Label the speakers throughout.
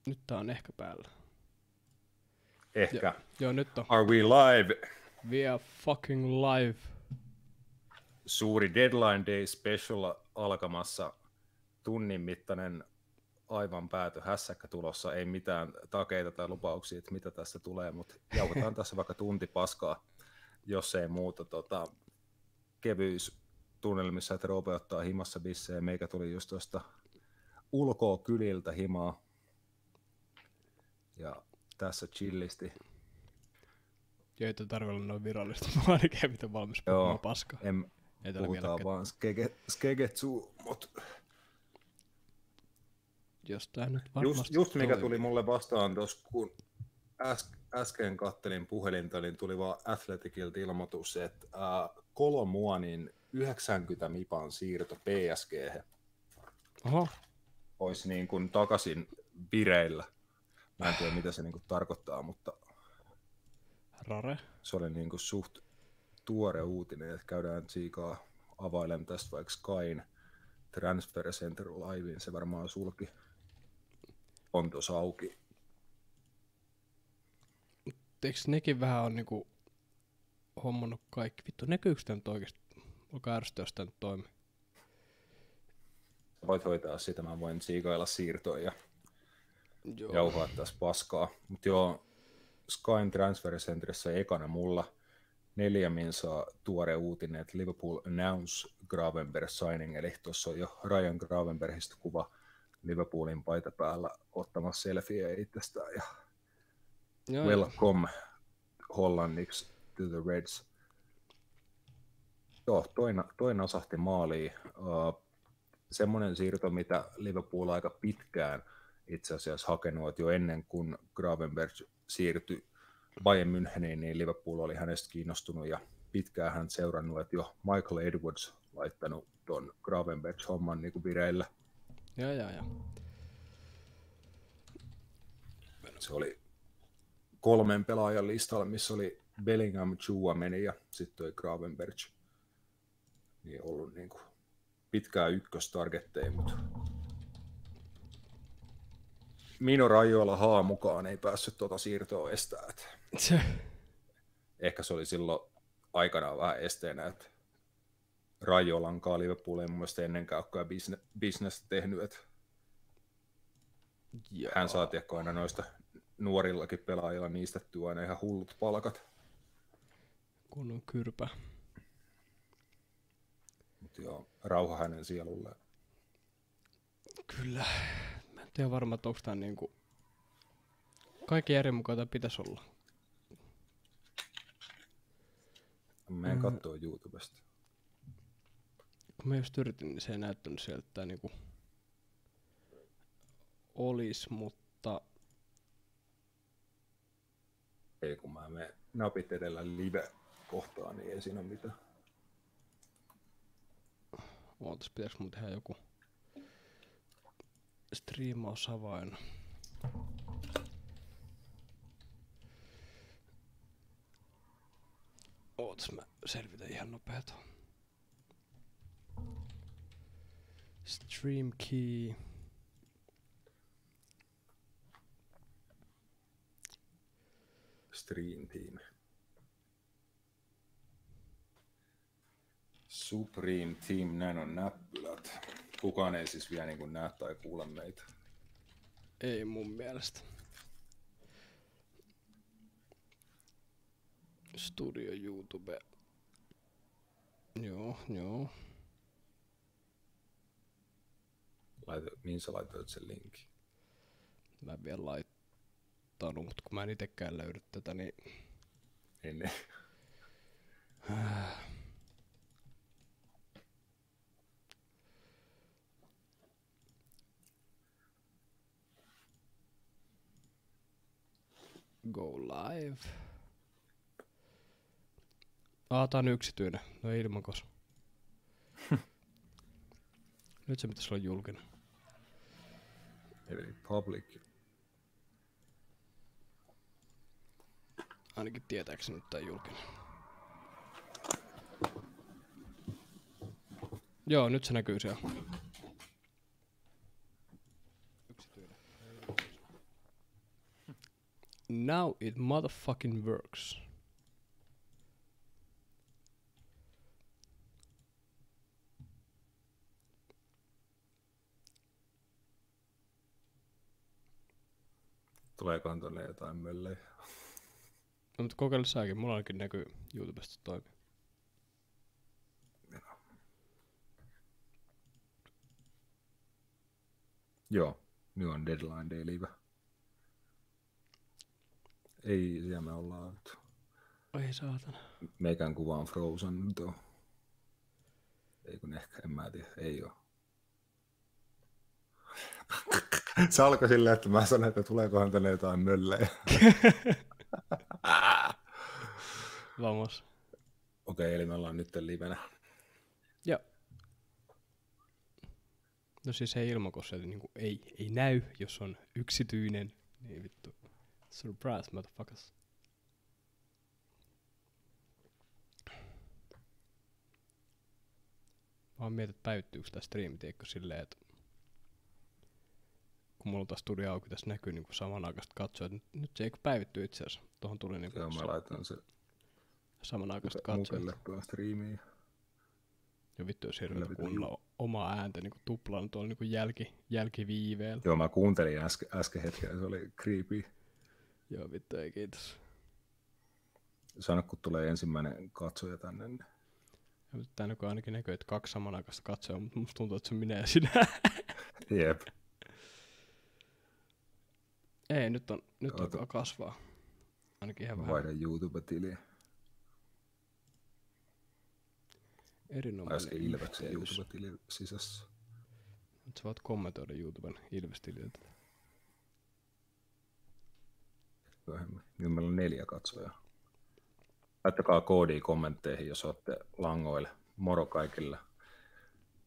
Speaker 1: Nyt tää on ehkä päällä.
Speaker 2: Ehkä.
Speaker 1: Joo, nyt on.
Speaker 2: Are we live?
Speaker 1: We are fucking live.
Speaker 2: Suuri Deadline Day special alkamassa. Tunnin mittainen aivan päätö hässäkkä tulossa. Ei mitään takeita tai lupauksia, että mitä tästä tulee, mutta jauhetaan tässä vaikka tunti paskaa, jos ei muuta kevyys tunnelmissa, että Roope ottaa himassa bissejä. Meikä tuli just tuosta ulkoa kyliltä himaa. Ja tässä chillisti.
Speaker 1: Joo, ei tarvitse olla noin virallista. Mä ainakin mitä valmis puhumaan paskaa.
Speaker 2: Puhutaan vaan skegetsu, mut
Speaker 1: jostain nyt varmasti
Speaker 2: just mikä tuli mulle vastaan tuossa, kun äsken kattelin puhelinta, niin tuli vaan Athleticilta ilmoitus, että Kolomuanin 90 mipan siirto PSG olisi niin kuin takaisin vireillä. Mä en tiedä, mitä se niin kuin tarkoittaa, mutta
Speaker 1: Rare.
Speaker 2: Se oli niin kuin suht tuore uutinen, että käydään tsiikaa availemaan tästä vaikka Skyn Transfer Center Livein, se varmaan sulki. On tuossa auki.
Speaker 1: Eikö nekin vähän on niinku hommannut kaikki? Vittu, näkyykö tää nyt oikeesti? Olkaa ärsytä, jos tää nyt toimii.
Speaker 2: Voit hoitaa sitä, mä voin tsiikailla siirtoja ja jauhaa tässä paskaa. Mut joo, Skyn Transfer Centerissä ekana mulla 4 minsaa tuore uutinen, että Liverpool announce Gravenberg signing, eli tuossa on jo Ryan Gravenbergistä kuva Liverpoolin paita päällä ottamassa selfieä itsestään ja welcome hollanniksi to the Reds. Joo, toi nasahti maaliin. Semmoinen siirto, mitä Liverpool aika pitkään itse asiassa hakenut, että jo ennen kuin Gravenberg siirtyi Bayern Müncheniin, niin Liverpool oli hänestä kiinnostunut ja pitkään hän seurannut, että jo Michael Edwards laittanut ton Gravenberg-homman niin kuin vireillä.
Speaker 1: Joo.
Speaker 2: Se oli 3 pelaajan listalla, missä oli Bellingham, Chouameni ja sitten toi Gravenberg. Niin ollut niin kuin pitkään ykköstargetteja, mutta Mino Raiola mukaan ei päässyt tuota siirtoa estää. Ehkä se oli silloin aikanaan vähän esteenä, että Raiolankaan Liverpool ei mun mielestä ennenkään ole bisnestä tehnyt. Että hän saa tiekko aina noista nuorillakin pelaajilla niistettyä aina ihan hullut palkat.
Speaker 1: Kun on kyrpä.
Speaker 2: Mutta joo, rauha hänen sielulleen.
Speaker 1: Kyllä. Mä en tiedä varmaan, että onko tää niinku kaikki järjen mukaan tää pitäisi olla.
Speaker 2: Mä en kattoo YouTubesta.
Speaker 1: Kun mä just yritin, niin se ei näyttänyt sieltä, että tää niinku olis, mutta
Speaker 2: Ei kun mä menen napit edellä live-kohtaan, niin ei siinä ole mitään.
Speaker 1: Ootas, pitäis mun tehdä joku striimausavain. Ootas, mä selvitän ihan nopeeta. Stream key.
Speaker 2: Stream Team. Supreme Team, näin on näppylät. Kukaan ei siis vielä niin näe tai kuule meitä.
Speaker 1: Ei mun mielestä. Studio YouTube. Joo.
Speaker 2: Mihin sä laitoit sen linkin?
Speaker 1: Mä en vielä laittanut, mutta kun mä en itekään löydä tätä, niin
Speaker 2: Ennen.
Speaker 1: go live. Tää on yksityinen. No ilmakos. Nyt se pitäisi olla julkinen.
Speaker 2: Eli public.
Speaker 1: Ainakin tietääkseni nyt tää julkinen. Joo, nyt se näkyy siellä. Yksityinen. Now it motherfucking works.
Speaker 2: Tuleekohan tonne jotain möllejä?
Speaker 1: No, mutta kokeile säkin. Mulla ainakin näkyy YouTubesta toimii.
Speaker 2: Joo, nyt on Deadline Day live. Ei, siellä me ollaan nyt.
Speaker 1: Ai saatana.
Speaker 2: Meikän kuva on Frozen nyt on. Ei kun ehkä, en mä tiedä, ei oo. Se alkoi silleen, että mä sanoin, että tuleekohan tänne jotain möllejä.
Speaker 1: Vamos.
Speaker 2: Okei, eli me ollaan nyt livenä.
Speaker 1: Joo. No siis ei ilmakossa, että niinku ei näy, jos on yksityinen. Niin vittu. Surprise, motherfuckers. Mä oon mietin, että päivittyykö tää striimi, tiedätkö silleen, että kun mulla on taas studio auki, tässä näkyy niinku samanaikaisesti katsoa, että nyt se eikö päivittyy itse asiassa. Tuohon tuli niinku
Speaker 2: joo, mä laitan se
Speaker 1: samanaikaisesti katsoa.
Speaker 2: mukelle tuon striimiin.
Speaker 1: Ja vittu, jos hirveän kuunnella omaa ääntä niinku tuplaan tuolla niinku jälkiviiveellä.
Speaker 2: Joo, mä kuuntelin äsken hetken, se oli creepy.
Speaker 1: Joo, vittu, ei kiitos.
Speaker 2: Sano, kun tulee ensimmäinen katsoja tänne. Niin.
Speaker 1: Tää nykyään ainakin näkyy, että 2 samanaikaista katsoja, mutta musta tuntuu, että se on minä ja sinä.
Speaker 2: Jep.
Speaker 1: Ei, nyt alkaa kasvaa. Ainakin ihan vähän.
Speaker 2: Vaihdan YouTube-tiliä.
Speaker 1: Erinomainen.
Speaker 2: Äsken Ilveksen YouTube-tilin sisässä.
Speaker 1: Nyt sä voit kommentoida YouTuben Ilves-tililtä.
Speaker 2: Myöhemmin. Nyt meillä on 4 katsojaa. Laittakaa koodia kommentteihin, jos olette langoille. Moro kaikille.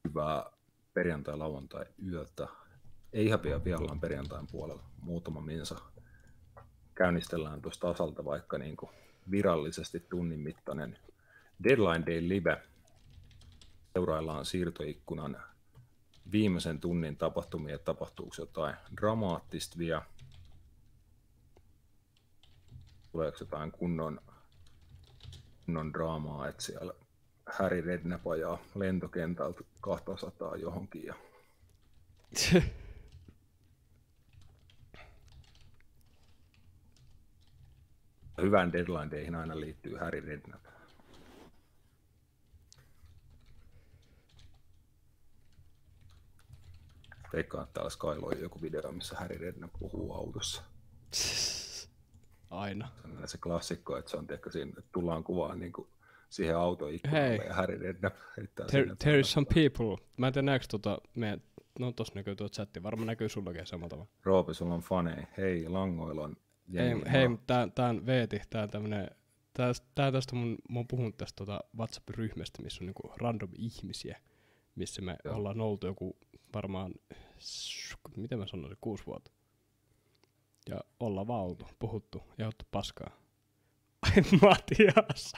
Speaker 2: Hyvää perjantai-lauantai-yötä. Ei ihan vielä ollaan perjantain puolella. Muutama minsa. Käynnistellään tuosta tasalta vaikka niin kuin virallisesti tunnin mittainen Deadline Day live. Seuraillaan siirtoikkunan viimeisen tunnin tapahtumia, että tapahtuuko jotain dramaattista vielä. Tuleeko jotain kunnon draamaa, että siellä Harry Redknapp ajaa lentokentältä 200 johonkin. Ja hyvään Deadline Dayhin aina liittyy Harry Redknapp. Veikkaan, että täällä Skylo on joku video, missä Harry Redknapp puhuu autossa.
Speaker 1: Aina.
Speaker 2: Se klassikko, että se on tehty siinä, että tullaan kuvaan niin kuin siihen autoikkunalle ja Harry Redknapp heittää sinne.
Speaker 1: There is some people. Mä en tiedä näetkö no tossa näkyy tuo chatti, varmaan näkyy sullakin samalla tavalla.
Speaker 2: Roope, sulla on faneja. Hei, langoilla on jengi.
Speaker 1: Hei, tää on Veeti, tää on tämmönen, tää tästä mä oon puhunut tästä WhatsApp-ryhmästä, missä on niinku random ihmisiä, missä me ollaan oltu joku varmaan, miten mä sanoisin, 6 vuotta. Ja ollaan vaan oltu, puhuttu ja ottu paskaa. Ai Matias!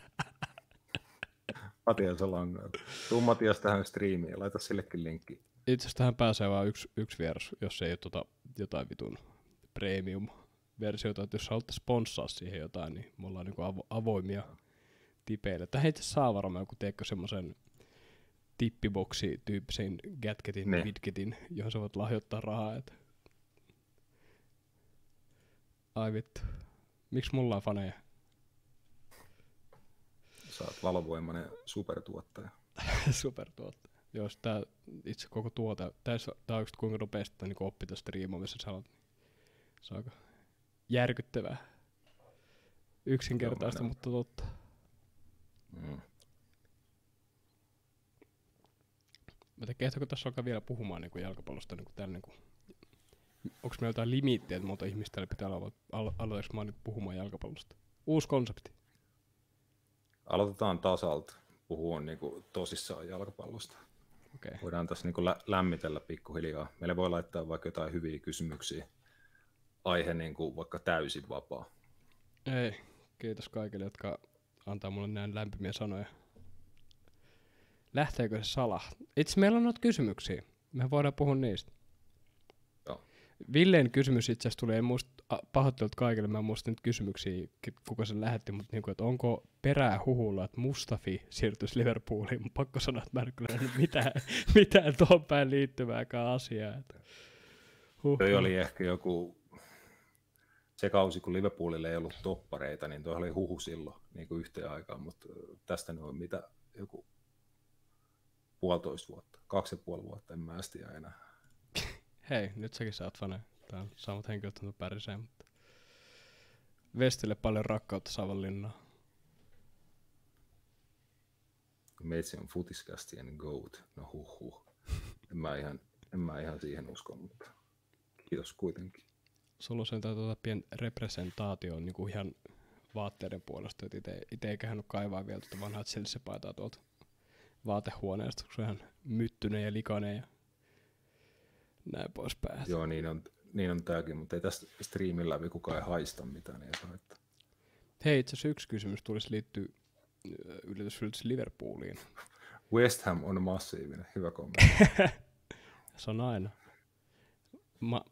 Speaker 2: Matias on langoilla. Tuu Matias tähän striimiin ja laita sillekin linkki.
Speaker 1: Itse asiassa tähän pääsee vaan yksi vieras, jos ei ole jotain vitun premium-versiota. Että jos haluatte sponssaa siihen jotain, niin me ollaan niinku avoimia tipeille. Tähän itse saa varmaan joku teekö semmoisen tippiboksi-tyyppisen gadgetin, widgetin, johon sä voit lahjoittaa rahaa. Et ai vittu. Miksi mulla on faneja?
Speaker 2: Sä oot valovoimainen supertuottaja.
Speaker 1: Supertuottaja. Jos tää itse koko tuote, tää on just kuinka nopeasti tää niinku oppi tästä riimaamista sanot, niin se on aika järkyttävää. Yksinkertaista, mutta totta.
Speaker 2: Mm.
Speaker 1: Mutta kehtäkö tässä alkaa vielä puhumaan niinku jalkapallosta niinku täällä niinku. Onko meillä jotain limiittiä, että monta ihmistä täällä pitää aloitetaanko mä nyt puhumaan jalkapallosta? Uusi konsepti.
Speaker 2: Aloitetaan tasalta puhua niinku tosissaan jalkapallosta.
Speaker 1: Okay.
Speaker 2: Voidaan tässä niinku lämmitellä pikkuhiljaa. Meille voi laittaa vaikka jotain hyviä kysymyksiä. Aihe niinku vaikka täysin vapaa.
Speaker 1: Ei, kiitos kaikille, jotka antaa mulle näin lämpimiä sanoja. Lähteekö se Salah? Itse meillä on noita kysymyksiä. Me voidaan puhua niistä.
Speaker 2: Joo.
Speaker 1: Villeen kysymys itse asiassa tuli, en muista, pahoittelut kaikille, mä en muista nyt kysymyksiä, kuka sen lähetti, mutta niinku, että onko perää huhulla, että Mustafi siirtyisi Liverpooliin, mutta pakko sanoa, että mä en kyllä nähnyt mitään tuon päin liittyvääkään asiaa.
Speaker 2: Toi oli ehkä joku, se kausi kun Liverpoolille ei ollut toppareita, niin toi oli huhu silloin niin kuin yhteen aikaan, mutta tästä ne on mitä joku 1,5 vuotta, 2,5 vuotta, en mä tiedä enää.
Speaker 1: Hei, nyt säkin saat fane. Tää on samat henkilöt on päriseen, mutta Vestille paljon rakkautta Savonlinnaa.
Speaker 2: Meitsi on futiskästien GOAT, no huh. En mä ihan siihen usko, mutta kiitos kuitenkin.
Speaker 1: Sulla on sen pieni representaatio niin kuin ihan vaatteiden puolesta, että itse ei käynyt kaivaa vielä tuota vanhaa Chelsea-paitaa tuolta vaatehuoneesta, kun se on ihan myttynen ja likainen ja näin poispäin.
Speaker 2: Joo, niin on tääkin, mutta ei tästä striimin läpi kukaan ei haista mitään. Niin että...
Speaker 1: Hei, itse asiassa yksi kysymys tulisi liittyä yllätys Liverpooliin.
Speaker 2: West Ham on massiivinen, hyvä kommentti.
Speaker 1: Se on aina.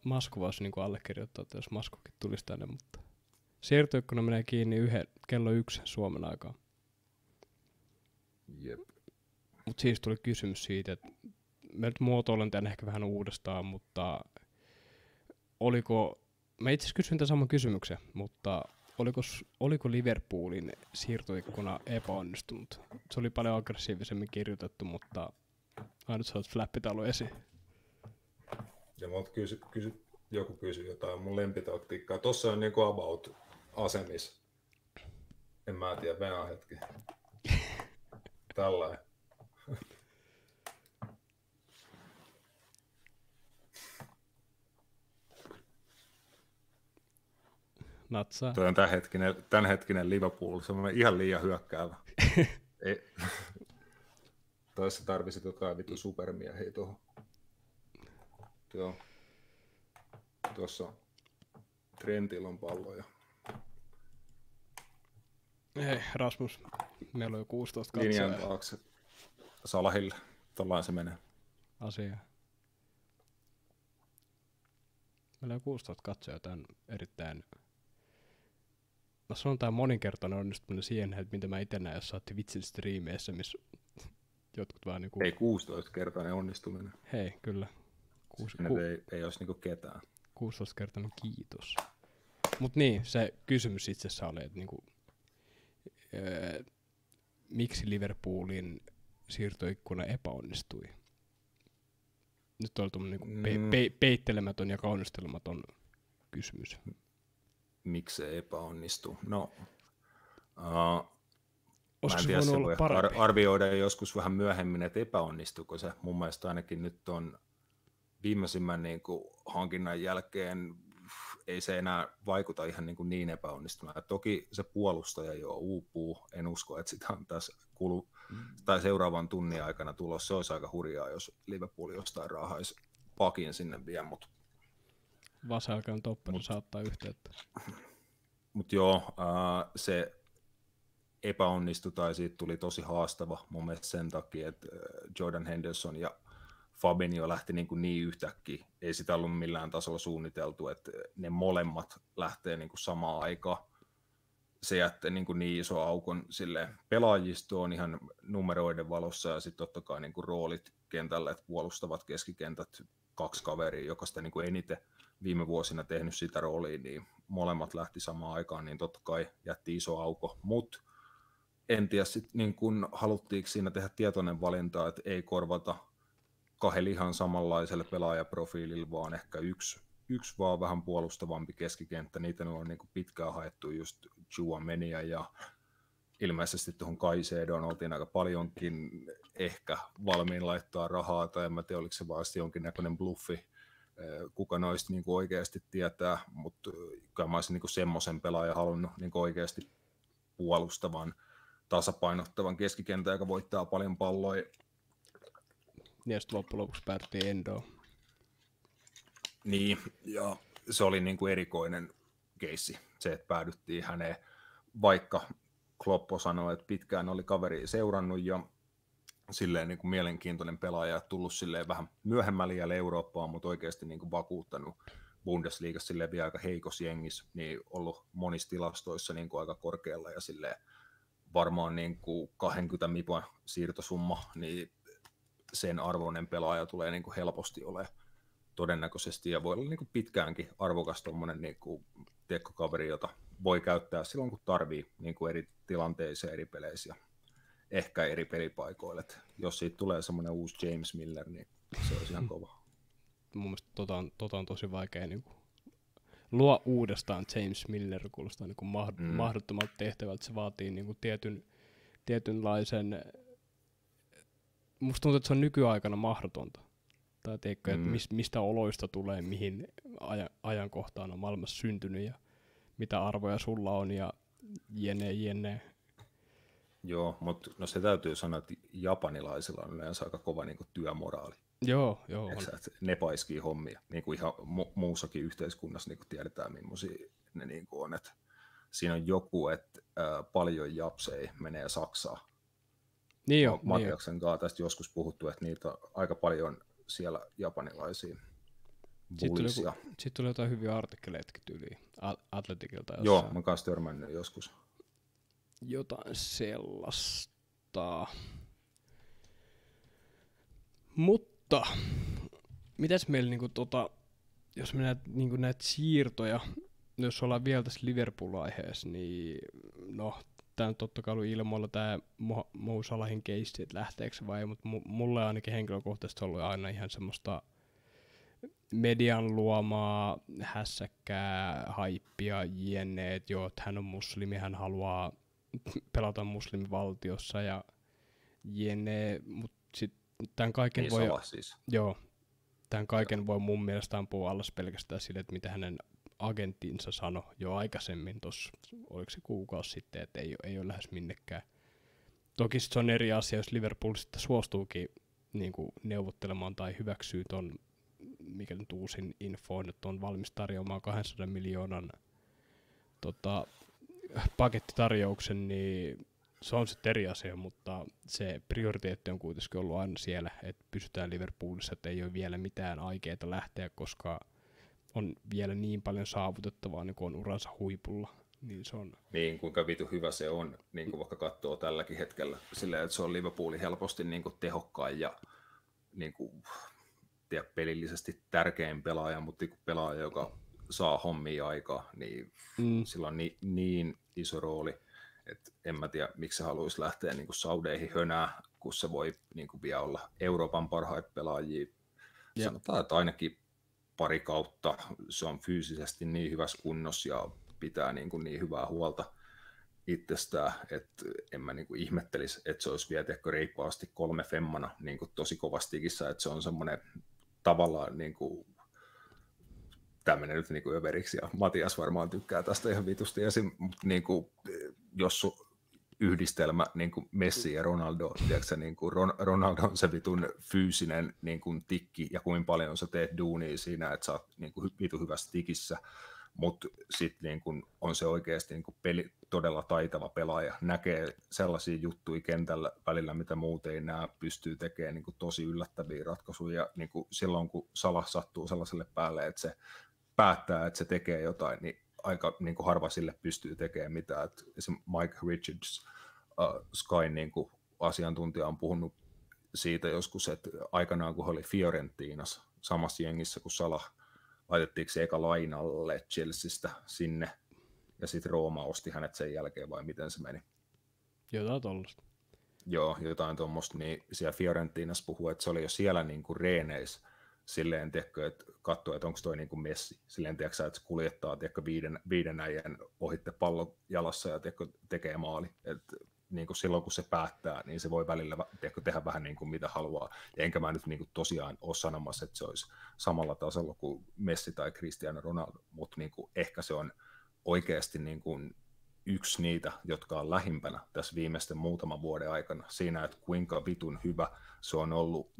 Speaker 1: Masku voisi niin allekirjoittaa, että jos Maskukin tulisi tänne, mutta siirtoikkuna menee kiinni kello 1 Suomen aikaa.
Speaker 2: Jep.
Speaker 1: Mutta siis tuli kysymys siitä, että mä nyt muotoilen tämän ehkä vähän uudestaan, mutta mä itse asiassa kysyin tämän saman kysymyksen, mutta oliko Liverpoolin siirtoikkuna epäonnistunut? Se oli paljon aggressiivisemmin kirjoitettu, mutta aina saat flappitaulu esiin.
Speaker 2: Ja joku kysyi jotain mun lempitaktiikkaa. Tossa on niinku about asemis. En mä tiedä, venä hetki. Tällainen.
Speaker 1: Natsaa.
Speaker 2: Toi on tämänhetkinen Liverpool, se on ihan liian hyökkäävä. Toissa tarvisit jotain vittu supermiehiä tuohon. Joo. Tuossa Trentillä on palloja.
Speaker 1: Hei Rasmus, meillä on jo 16 katsojaa.
Speaker 2: Linjan taakse Salahille, tollain se menee.
Speaker 1: Asia. Meillä on 16 katsojaa, tämä on erittäin... Mä sanon tää moninkertainen onnistuminen siihen, että mitä mä ite näen, jos saatte vitsin striimeissä, missä jotkut vaan niinku...
Speaker 2: Ei 16-kertainen onnistuminen.
Speaker 1: Hei, kyllä.
Speaker 2: Ei olisi niinku ketään.
Speaker 1: 16-kertainen kiitos. Mut niin, se kysymys itse asiassa oli, että niinku... miksi Liverpoolin siirtoikkuna epäonnistui? Nyt oli tuommoinen peittelemätön ja kaunistelematon kysymys.
Speaker 2: Miksi se epäonnistuu? No,
Speaker 1: Olisiko
Speaker 2: mä en tiedä, se voi
Speaker 1: arvioida
Speaker 2: joskus vähän myöhemmin, että epäonnistuuko se. Mun mielestä ainakin nyt on viimeisimmän niin kuin hankinnan jälkeen ei se enää vaikuta ihan niin epäonnistuneen. Toki se puolustaja jo uupuu. En usko, että sitä on tässä tai seuraavan tunnin aikana tulossa. Se olisi aika hurjaa, jos Liverpool jostain raahaisi pakin sinne vielä, mutta
Speaker 1: vasen toppari saattaa yhteyttä.
Speaker 2: Mutta joo, se epäonnistui tai siitä tuli tosi haastava mun mielestä sen takia, että Jordan Henderson ja Fabinho lähti niin yhtäkkiä. Ei sitä ollut millään tasolla suunniteltu, että ne molemmat lähtee niin samaan aikaan. Se jätti niin iso aukon sille pelaajistoon ihan numeroiden valossa ja sitten totta kai niin roolit kentällä, että puolustavat keskikentät 2 kaveria, joka sitä niin eniten viime vuosina tehnyt sitä roolia, niin molemmat lähti samaan aikaan, niin totta kai jätti iso auko, mutta en tiedä sitten niin kun haluttiinko siinä tehdä tietoinen valinta, että ei korvata 2 ihan samanlaiselle pelaajaprofiilille, vaan ehkä yksi vaan vähän puolustavampi keskikenttä, niitä on niin pitkään haettu just Tchouaménia ja ilmeisesti tuohon Caicedoon oltiin aika paljonkin ehkä valmiin laittaa rahaa, tai en mä tiedä, oliko se vaan jonkinnäköinen bluffi, kuka noista niin oikeasti tietää, mutta kyllä mä olisin niin semmoisen pelaajan halunnut niin oikeasti puolustavan, tasapainottavan keskikentän, joka voittaa paljon palloja.
Speaker 1: Ja sitten loppujen lopuksi päätettiin Endoon.
Speaker 2: Niin, ja se oli niin kuin erikoinen keissi, se, että päädyttiin häneen, vaikka Kloppo sanoi, että pitkään oli kaveri seurannut ja silleen niin kuin mielenkiintoinen pelaaja, tullut silleen vähän myöhemmällä jäljellä Eurooppaan, mutta oikeasti niin kuin vakuuttanut Bundesliigassa silleen vielä aika heikossa jengissä, niin ollut monissa tilastoissa niin kuin aika korkealla ja silleen varmaan niin kuin 20 mipon siirtosumma, niin sen arvoinen pelaaja tulee niin kuin helposti olemaan todennäköisesti ja voi olla niin kuin pitkäänkin arvokas tuommoinen niin kuin kaveri, jota voi käyttää silloin kun tarvii niin kuin eri tilanteissa, eri peleissä ja ehkä eri pelipaikoille. Jos siitä tulee semmoinen uusi James Miller, niin se olisi ihan kova.
Speaker 1: Mun mielestä tota on tosi vaikea niin kuin luo uudestaan James Miller, kuulostaa niin kuin mahdottomalta tehtävältä. Se vaatii niin kuin tietynlaisen, musta tuntuu, että se on nykyaikana mahdotonta. Tai teikö, että mistä oloista tulee, mihin ajankohtaan on maailmassa syntynyt ja mitä arvoja sulla on ja jne.
Speaker 2: Joo, mutta no se täytyy sanoa, että japanilaisilla on yleensä aika kova niin kuin työmoraali.
Speaker 1: Joo.
Speaker 2: Ne paiskii hommia, niin kuin ihan muussakin yhteiskunnassa niin kuin tiedetään, millaisia ne niin kuin on. Että siinä on joku, että paljon japseja menee Saksaan.
Speaker 1: Niin on.
Speaker 2: Matiaksen kanssa tästä joskus puhuttu, että niitä on aika paljon siellä japanilaisia bullisia.
Speaker 1: Sitten tuli jotain hyviä artikkeleitakin tyyliin Atletikilta.
Speaker 2: Joo, mä kanssa törmännyt joskus.
Speaker 1: Jotain sellaista. Mutta, mitäs meillä niinku jos me näitä siirtoja, jos ollaan vielä tässä Liverpool-aiheessa, niin no, tää on totta kai ollut ilmoilla tää Mo Salahin keissi, että lähteekö se vai ei, mutta mulle ainakin henkilökohtaisesti ollut aina ihan semmoista median luomaa hässäkkää, haippia, jne, että joo, että hän on muslimi, hän haluaa pelata muslimivaltiossa ja jne, mutta sitten tämän kaiken
Speaker 2: niin
Speaker 1: voi...
Speaker 2: Siis.
Speaker 1: Joo, tämän kaiken voi mun mielestä ampua alas pelkästään sille, että mitä hänen agenttinsa sanoi jo aikaisemmin tuossa, oliko se kuukausi sitten, että ei ole lähes minnekään. Toki se on eri asia, jos Liverpool sitten suostuukin niin kuin neuvottelemaan tai hyväksyy ton, mikä nyt uusin info on, että on valmis tarjoamaan 200 miljoonan pakettitarjouksen, niin se on sitten eri asia, mutta se prioriteetti on kuitenkin ollut aina siellä, että pysytään Liverpoolissa, että ei ole vielä mitään aikeita lähteä, koska on vielä niin paljon saavutettavaa, niin kuin on uransa huipulla. Niin, se on...
Speaker 2: niin kuinka vitu hyvä se on, niin kuin vaikka katsoo tälläkin hetkellä, silleen, että se on Liverpoolin helposti niin kuin tehokkain ja niin kuin, pelillisesti tärkein pelaaja, mutta pelaaja, joka saa hommia aikaa, niin sillä on niin iso rooli, että en mä tiedä, miksi se haluaisi lähteä niin kuin Saudeihin hönää, kun se voi niin kuin vielä olla Euroopan parhaita pelaajia. Sanotaan, että ainakin pari kautta se on fyysisesti niin hyvässä kunnossa ja pitää niin hyvää huolta itsestään, että en mä niin kuin ihmettelisi, että se olisi vielä reippaasti 3 femmana niin kuin tosi kovastikissä, että se on semmoinen tavallaan niin kuin tämä menee nyt niin överiksi, ja Matias varmaan tykkää tästä ihan vitusti, mutta niin kuin, jos yhdistelmä niin kuin Messi ja Ronaldo, tiedätkö, niin kuin Ronaldo on se vitun fyysinen niin kuin tikki, ja kuinka paljon sä teet duunia siinä, että sä oot niin kuin vitu hyvässä tikissä, mutta sitten niin kuin on se oikeasti niin kuin todella taitava pelaaja, näkee sellaisia juttuja kentällä välillä, mitä muut ei näe, pystyy tekemään niin kuin tosi yllättäviä ratkaisuja, ja niin kuin silloin kun Salah sattuu sellaiselle päälle, että se päättää, että se tekee jotain, niin aika niin kuin harva sille pystyy tekemään mitään. Et Mike Richards, Sky niin kuin asiantuntija, on puhunut siitä joskus, että aikanaan kun he oli Fiorentinassa samassa jengissä kuin Salah, laitettiinko se eka lainalle Chelseastä sinne, ja sitten Rooma osti hänet sen jälkeen, vai miten se meni?
Speaker 1: Jotain tuollaista.
Speaker 2: Joo, jotain tuommoista, niin siellä Fiorentinassa puhuu, että se oli jo siellä niin kuin reeneissä, silleen, tiedätkö, että katsoo, että onko toi niin kuin Messi, silleen, tiedätkö, että se kuljettaa, tiedätkö, viiden äijän ohitte pallon jalassa ja tiedätkö, tekee maali, että niin kuin silloin kun se päättää, niin se voi välillä, tiedätkö, tehdä vähän niin kuin mitä haluaa, ja enkä mä nyt niin kuin tosiaan ole sanomassa, että se olisi samalla tasolla kuin Messi tai Cristiano Ronaldo, mutta niin kuin ehkä se on oikeasti niin kuin yksi niitä, jotka on lähimpänä tässä viimeisten muutaman vuoden aikana siinä, että kuinka vitun hyvä se on ollut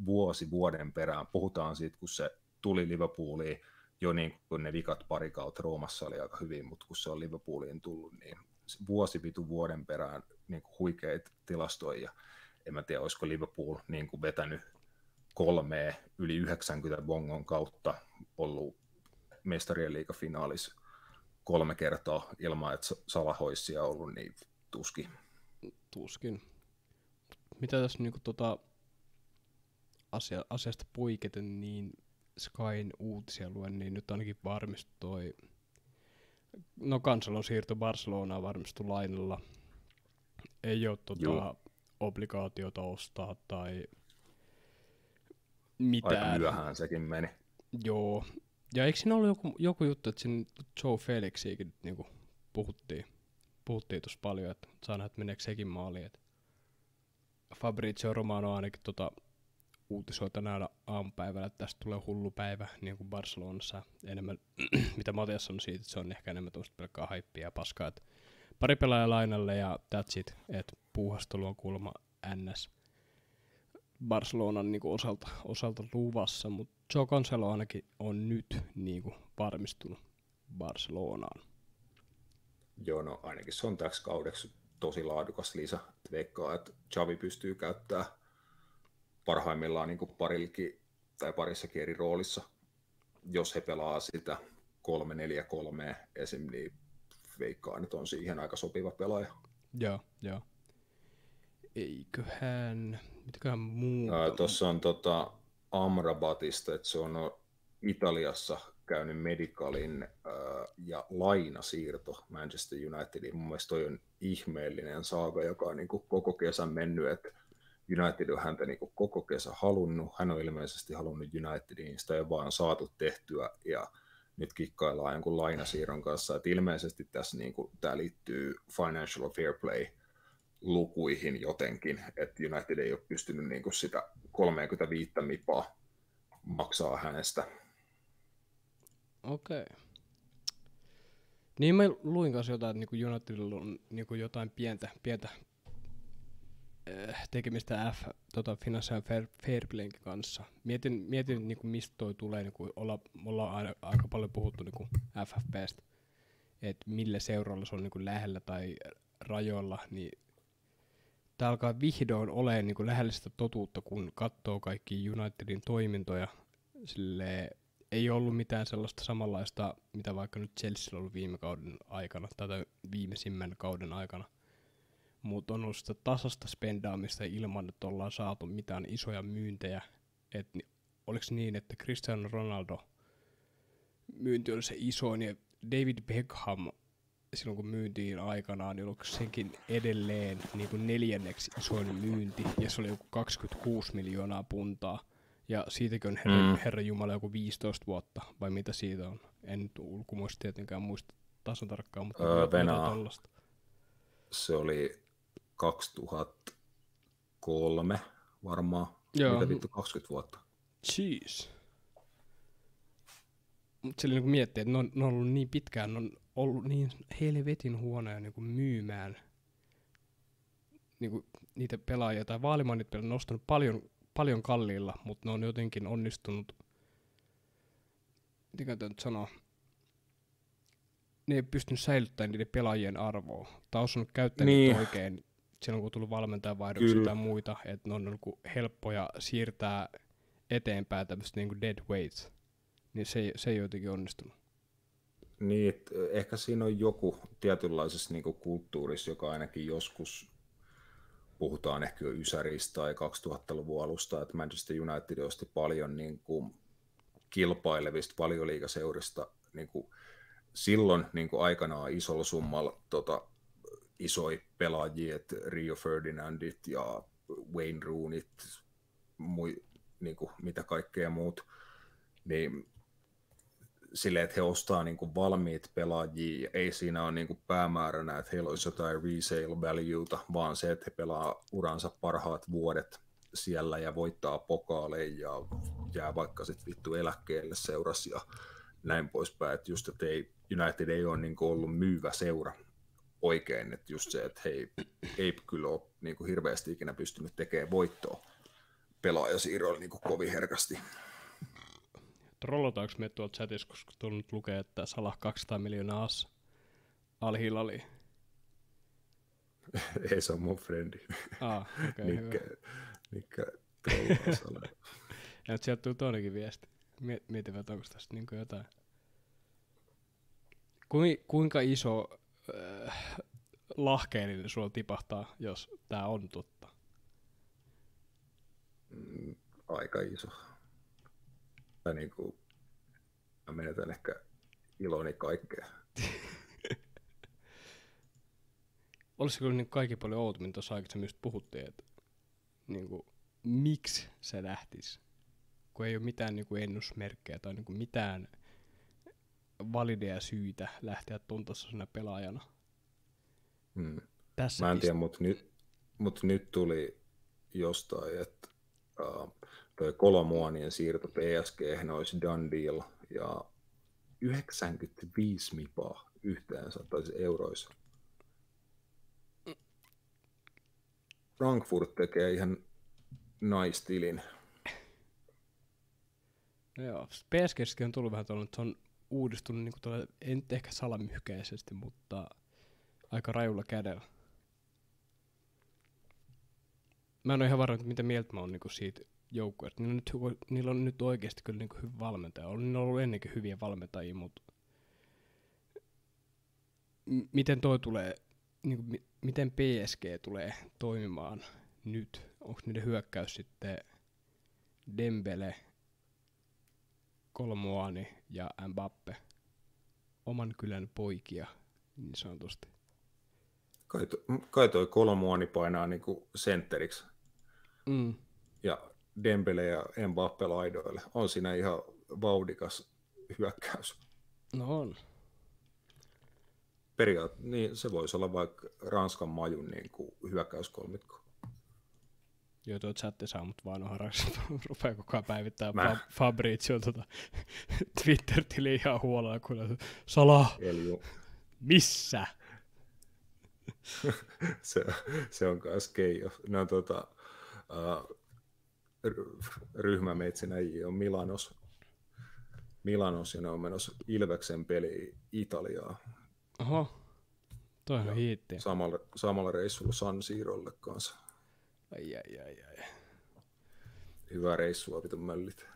Speaker 2: vuoden perään. Puhutaan siitä, kun se tuli Liverpooliin, jo niin kuin ne vikat pari kautta Roomassa oli aika hyvin, mutta kun se on Liverpooliin tullut, niin vuoden perään niin kuin huikeita tilastoja. En mä tiedä, olisiko Liverpool niin kuin vetänyt 3 yli 90 bongon kautta ollut mestarien liigafinaalis 3 kertaa ilman, että Salah olisi siellä ollut, niin
Speaker 1: tuskin. Mitä tässä niinku asiasta poiketen, niin Skyn uutisia luen, niin nyt ainakin varmistui Cancelon siirto Barcelonaan varmistui lainalla. Ei ole obligaatiota ostaa tai mitään.
Speaker 2: Aika myöhään sekin meni.
Speaker 1: Joo. Ja eikö siinä ollut joku juttu, että siinä Joe Felixiäkin niinku puhuttiin tuossa paljon, että saa nähdä, että meneekö sekin maaliin. Et Fabrizio Romano ainakin uutisoi tänään aamupäivällä, että tästä tulee hullu päivä niin kuin Barcelonassa. Enemmän, mitä Matias sanoi siitä, että se on ehkä enemmän tuosta pelkkää haippia ja paskaa. Et pari pelaajaa lainalle ja that's it. Et puuhastelu on kuulemma NS Barcelonan niin kuin osalta luvassa, mutta Joe Cancelo ainakin on nyt niin kuin varmistunut Barcelonaan.
Speaker 2: Joo, no ainakin se on täksi kaudeksi tosi laadukas lisä. Veikkaa, että Xavi pystyy käyttämään parhaimmillaan niin kuin parissakin eri roolissa. Jos he pelaa sitä 3-4-3 esim, niin veikkaa, että on siihen aika sopiva pelaaja.
Speaker 1: Joo. Mitäköhän muuta?
Speaker 2: Tuossa on Amrabatista, että se on Italiassa käynyt medicalin ja lainasiirto Manchester Unitediin. Mun mielestä toi on ihmeellinen saaga, joka on niin kuin koko kesän mennyt, että United on häntä niin kuin koko kesä halunnut. Hän on ilmeisesti halunnut Unitediin, sitä ei vaan saatu tehtyä ja nyt kikkaillaan jonkun lainasiirron kanssa. Että ilmeisesti tässä niin kuin, tämä liittyy financial fair play lukuihin jotenkin, että United ei ole pystynyt niin kuin sitä 35 mipaa maksaa hänestä.
Speaker 1: Okei. Niin mä luin kanssa jotain, että niin Unitedilla on niin jotain pientä tekemistä Financial Fair Playn kanssa. Mietin niin kuin mistä toi tulee, niin kuin ollaan aika paljon puhuttu niin FFPstä, että millä seuralla se on niin kuin lähellä tai rajoilla, niin tämä alkaa vihdoin olemaan niin kuin lähellä sitä totuutta, kun katsoo kaikki Unitedin toimintoja. Silleen, ei ollut mitään sellaista samanlaista, mitä vaikka nyt Chelsea on ollut viime kauden aikana, tai viimeisimmän kauden aikana. Mutta on ollut sitä tasasta spendaamista ilman, että ollaan saatu mitään isoja myyntejä. Oliko niin, että Cristiano Ronaldo myynti oli se isoin, ja David Beckham silloin kun myyntiin aikanaan, niin oliko senkin edelleen niin kuin 4. isoin myynti, ja se oli joku 26 miljoonaa puntaa. Ja siitäkin on Herra Jumala joku 15 vuotta, vai mitä siitä on? En nyt ulkomuista tietenkään muista tasan tarkkaan, mutta
Speaker 2: Venäjä. Se oli 2003 varmaan.
Speaker 1: Joo.
Speaker 2: Mitä vittu 20 vuotta?
Speaker 1: Jeez. Mutta sillä niin miettii, että ne on ollut niin pitkään, ne on ollut niin helvetin huonoja niin myymään niin niitä pelaajia, tai Vaalimannit on nostanut paljon kalliilla, mutta ne on jotenkin onnistunut, miten nyt sanoa, ne ei pystynyt säilyttämään niiden pelaajien arvoa. Tai osannut käyttää niitä oikein silloin, kun on tullut valmentajavaihdoksia tai muita, että ne on niin helppoja siirtää eteenpäin tämmöistä niin dead weights. Niin se ei jotenkin onnistunut.
Speaker 2: Niin, ehkä siinä on joku tietynlaisessa niin kulttuurissa, joka ainakin joskus puhutaan ehkä jo Ysäristä tai 2000-luvun alusta, että Manchester United osti paljon niin kuin kilpailevista valioliigaseurista niin kuin silloin niin kuin aikanaan isolla summalla isoja pelaajia, että Rio Ferdinandit ja Wayne Rooneyt, niin kuin mitä kaikkea muut, niin silleen, että he ostaa niin kuin valmiit pelaajia, ei siinä ole niin kuin päämääränä, että heillä olisi jotain resale valueta, vaan se, että he pelaa uransa parhaat vuodet siellä ja voittaa pokaaleja ja jää vaikka sitten vittu eläkkeelle seurassa ja näin poispäin, että just, että United ei ole niin kuin ollut myyvä seura oikein, että just se, että he ei kyllä ole niin kuin hirveästi ikinä pystynyt tekemään voittoa pelaajasiirroilla niin kuin kovin herkästi.
Speaker 1: Trollotaanko me tuolta chatissa, koska tuolla nyt lukee, että Salah 200 miljoonaa Al-Hilaliin?
Speaker 2: Ei, se on mun frendi.
Speaker 1: Okei, hyvä.
Speaker 2: Mikä trollaa Salah.
Speaker 1: Ja nyt sieltä tuli toinenkin viesti. Mietin, että onko tästä niin jotain. Kuinka iso lahkeellinen sulla tipahtaa, jos tää on totta?
Speaker 2: Aika iso. Tai niinku, mä menetän ehkä iloni kaikkea.
Speaker 1: Olisiko kyllä niin kaikki paljon outommin tuossa aikaisemmin just puhuttiin, että niinku, miksi se lähtisi? Kun ei ole mitään niinku ennusmerkkejä tai niinku mitään valideja syitä lähteä tuntoisena pelaajana. Tässä
Speaker 2: mä en tiedä, mutta nyt tuli jostain, että toi Kolomuonien siirto PSG olisi done deal ja 95 mipaa yhteensä, tai siis euroissa. Frankfurt tekee ihan naistilin.
Speaker 1: Joo, PSG:ssäkin on tullut vähän tuolla, että se on uudistunut niin tuolla, ei nyt ehkä salamyhkäisesti, mutta aika rajulla kädellä. Mä en ole ihan varma, että mitä mieltä mä oon niin siitä joukkueesta. Niillä on nyt oikeasti kyllä niin hyvä valmentaja. Niillä on ollut ennenkin hyviä valmentajia, mutta miten toi tulee, niin miten PSG tulee toimimaan nyt? Onko niiden hyökkäys sitten Dembele, Kolmoani ja Mbappe oman kylän poikia, niin sanotusti?
Speaker 2: Kai toi Kolmoani painaa niinku sentteriksi. Ja Dembele ja Mbappe laidoille. On siinä ihan vauhdikas hyökkäys.
Speaker 1: No on.
Speaker 2: Niin se voisi olla vaikka Ranskan majun niinku hyökkäyskolmikko.
Speaker 1: Joo, tuo chatti saa mut vaan oharaksi. Rupeaa koko ajan päivittää Fabrizio Twitter-tili ihan huolella, kun Salah, missä?
Speaker 2: se on kans keijo. No ryhmämetsinäjiä on Milanos ja ne on menossa Ilveksen peliin Italiaan.
Speaker 1: Oho, toi on hiitti.
Speaker 2: Samalla reissulla San Sirolle kanssa.
Speaker 1: Ai.
Speaker 2: Hyvää reissua, vitun möllit.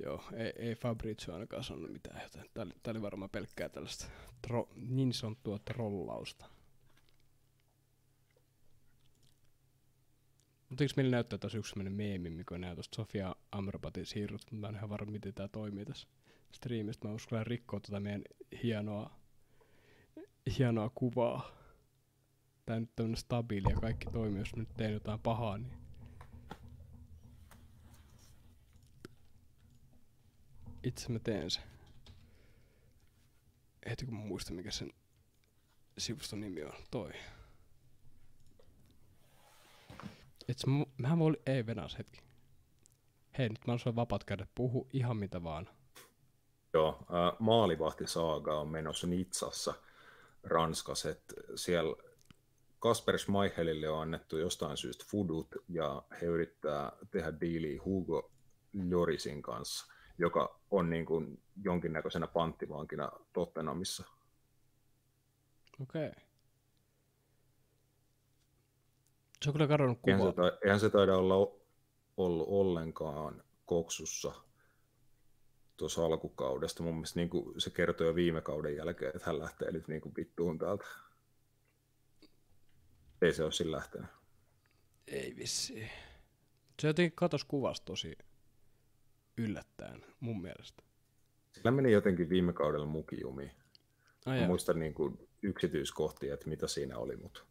Speaker 1: Joo, ei Fabrizio ainakaan sanonut mitään, joten tää oli varmaan pelkkää tällaista niin sanottua trollausta. Mutta eikö meillä näyttää taas yksi sellainen meemi, mikä näyttää tuosta Sofia Amrabatin siirrot, mutta mä en ihan varma, miten tää toimii tässä striimistä. Mä uskallan rikkoa tätä meidän hienoa kuvaa. Tää on nyt tämmönen stabiili ja kaikki toimii, jos nyt teen jotain pahaa, niin itse mä teen sen. Heti kun mä muistan, mikä sen sivuston nimi on, toi. Mähän voi ei Venäjäs hetki. Hei, nyt mä oon vapaat käydä puhu ihan mitä vaan.
Speaker 2: Joo, maalivahtisaaga on menossa Nitsassa Ranskassa, että siellä Kasper Schmeichelille on annettu jostain syystä fudut ja he yrittää tehdä diiliä Hugo Llorisin kanssa, joka on niin kuin jonkinnäköisenä panttivankina Tottenhamissa.
Speaker 1: Okei. Se on kyllä kadonnut kuva.
Speaker 2: Eihän se taida olla ollut ollenkaan koksussa tuossa alkukaudesta. Mun mielestä niin kuin se kertoi jo viime kauden jälkeen, että hän lähtee nyt niin kuin vittuun täältä. Ei se ole sillä lähtenyt.
Speaker 1: Ei vissiin. Se jotenkin katosi kuvasta tosi yllättäen, mun mielestä.
Speaker 2: Sillä meni jotenkin viime kaudella mukijumiin.
Speaker 1: Mä
Speaker 2: muistan niin kuin yksityiskohtia, että mitä siinä oli, mutta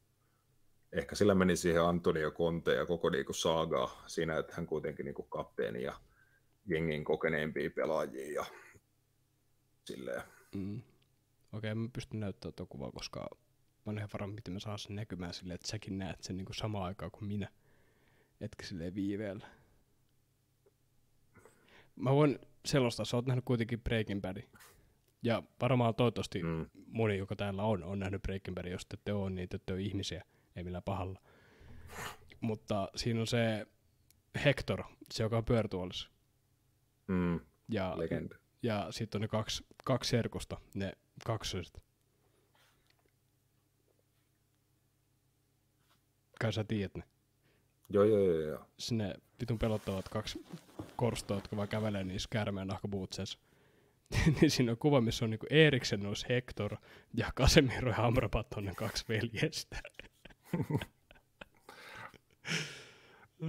Speaker 2: ehkä sillä meni siihen Antonio Conte ja koko niin kuin saagaa siinä, että hän kuitenkin niin kuin kapteeni ja jengin kokeneempia pelaajia ja silleen.
Speaker 1: Okei, mä pystyn näyttämään tuon kuvaa, koska mä oon ihan varma, miten mä saan sen näkymään silleen, että säkin näet sen niin kuin samaan aikaan kuin minä. Etkä silleen viiveellä. Mä voin selostaa, sä oot nähnyt kuitenkin Breaking Badin. Ja varmaan toivottavasti moni, joka täällä on nähnyt Breaking Badin. Jos te ette ole, niin te ette ole ihmisiä, ei millään pahalla. Mutta siinä on se Hector, se joka on pyörätuolissa.
Speaker 2: Legenda.
Speaker 1: Ja sitten on ne kaksi serkusta, ne kaksoset. Kai sä tiedät ne.
Speaker 2: Joo.
Speaker 1: Sinne vitun pelottavat kaksi korstoa, jotka vaan kävelee niissä käärmeen nahkabuutseissa. niin siinä on kuva, missä on niinku Eriksen olisi Hector ja Casemiro ja Amrabat on ne 2 veljestä.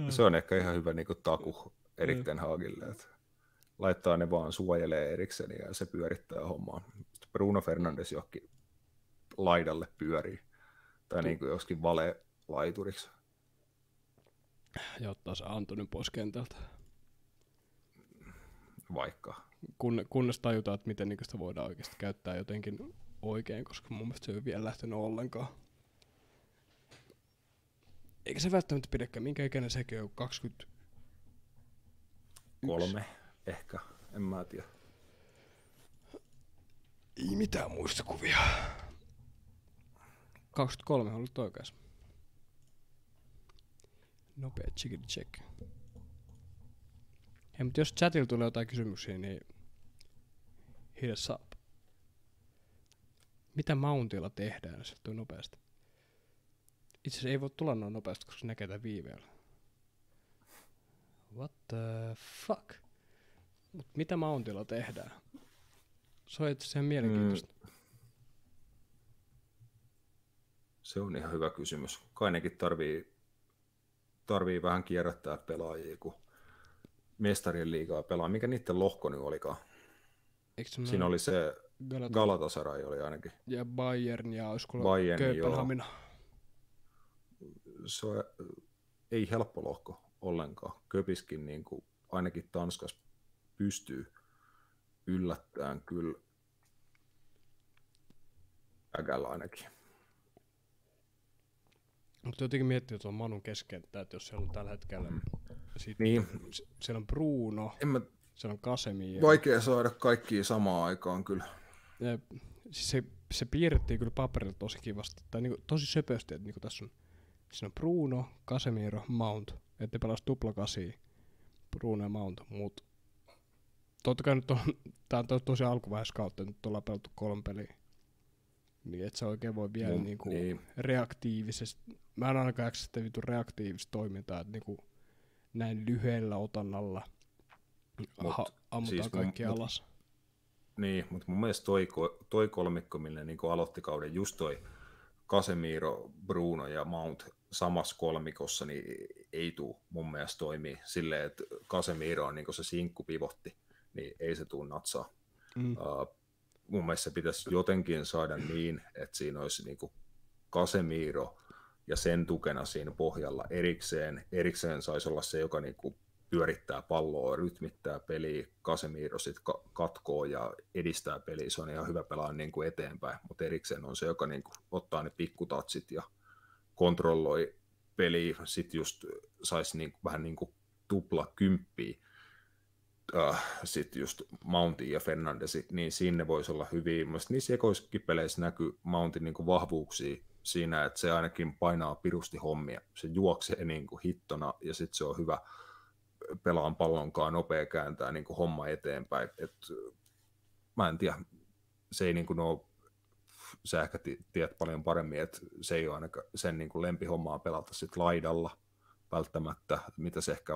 Speaker 2: Se on ehkä ihan hyvä niinku taku Erik ten Hagille, että laittaa ne vaan suojelee Erikseniä ja se pyörittää hommaa. Bruno Fernandes johonkin laidalle pyörii, tai niinku joskin vale-laituriksi.
Speaker 1: Ja ottaa se Antonin pois kentältä.
Speaker 2: Vaikka.
Speaker 1: Kunnes tajutaan, että miten sitä voidaan oikeasti käyttää jotenkin oikein, koska mun mielestä se ei ole vielä lähtenyt ollenkaan. Eikä se välttämättä pidäkään. Minkä ikäinen sekin on?
Speaker 2: 23 ehkä, en mä tiedä.
Speaker 1: Ei mitään muistikuvia. 23 on ollut oikeassa. Nopea chicken check. Hei, mutta jos chatilla tulee jotain kysymyksiä, niin hit us up. Mitä Mountilla tehdään, jos se tulee nopeasti? Itse asiassa ei voi tulla noin nopeasti, koska se näkee tämän viiveellä. What the fuck? Mut mitä Mountilla tehdään? Se on itse asiassa mielenkiintoista.
Speaker 2: Se on ihan hyvä kysymys. Kai nekin tarvii vähän kierrättää pelaajia, kun mestarien liigaa pelaa. Mikä niiden lohko nyt olikaan? Siinä oli se Galatasaray oli ainakin.
Speaker 1: Ja Bayern ja olisiko
Speaker 2: Kööpenhamina. Se ei helppo lohko ollenkaan. Köpiskin niin kuin ainakin Tanskassa pystyy yllättämään kyllä ägällä ainakin.
Speaker 1: Mutta jotenkin miettii tuon Manun keskentää, että jos siellä on tällä hetkellä
Speaker 2: niin.
Speaker 1: Siellä on Bruno, siellä on Casemiro.
Speaker 2: Vaikea saada kaikkia samaan aikaan kyllä.
Speaker 1: Ja, siis se piirrettiin kyllä paperilla tosi kivasti, tai niinku, tosi söpösti, että niinku tässä on, siinä on Bruno, Casemiro, Mount, että ne pelas tuplakasia, Bruno ja Mount, mutta totta kai nyt tää on tosi alkuvaiheessa kautta, nyt ollaan pelattu 3 peliä. Niin et sä oikein voi vielä niin. Reaktiivisesti, mä en ainakaan jaksa sitä vitun reaktiivista toimintaa, että niinku näin lyhyellä otannalla ammutaan siis kaikki alas.
Speaker 2: Niin, mutta mun mielestä toi kolmikko, millä niin aloitti kauden, just toi Casemiro, Bruno ja Mount samassa kolmikossa, niin ei tule mun mielestä toimii silleen, että Casemiro on niin se sinkkupivotti, niin ei se tule natsaa. Mun mielestä se pitäisi jotenkin saada niin, että siinä olisi niin Casemiro ja sen tukena siinä pohjalla erikseen. Erikseen saisi olla se, joka niin pyörittää palloa, rytmittää peliä, Casemiro sitten katkoo ja edistää peliä. Se on ihan hyvä pelaa niin kuin eteenpäin, mutta erikseen on se, joka niin kuin ottaa ne pikkutatsit ja kontrolloi peliä. Sitten just saisi niin kuin, vähän niin kuin tupla kymppiä. Sitten just Mountin ja Fernandesi, niin sinne voisi olla hyviä. Mielestäni niissä ekoissakin peleissä näkyy Mountin niin kuin vahvuuksia siinä, että se ainakin painaa pirusti hommia. Se juoksee niin kuin hittona ja sitten se on hyvä pelaan pallonkaan nopea kääntää niin kuin homma eteenpäin. Mä en tiedä, se ei niin kuin ole, sä ehkä tiedät paljon paremmin, että se ei ole ainakaan sen niin kuin lempihommaa pelata sit laidalla välttämättä, mitä se ehkä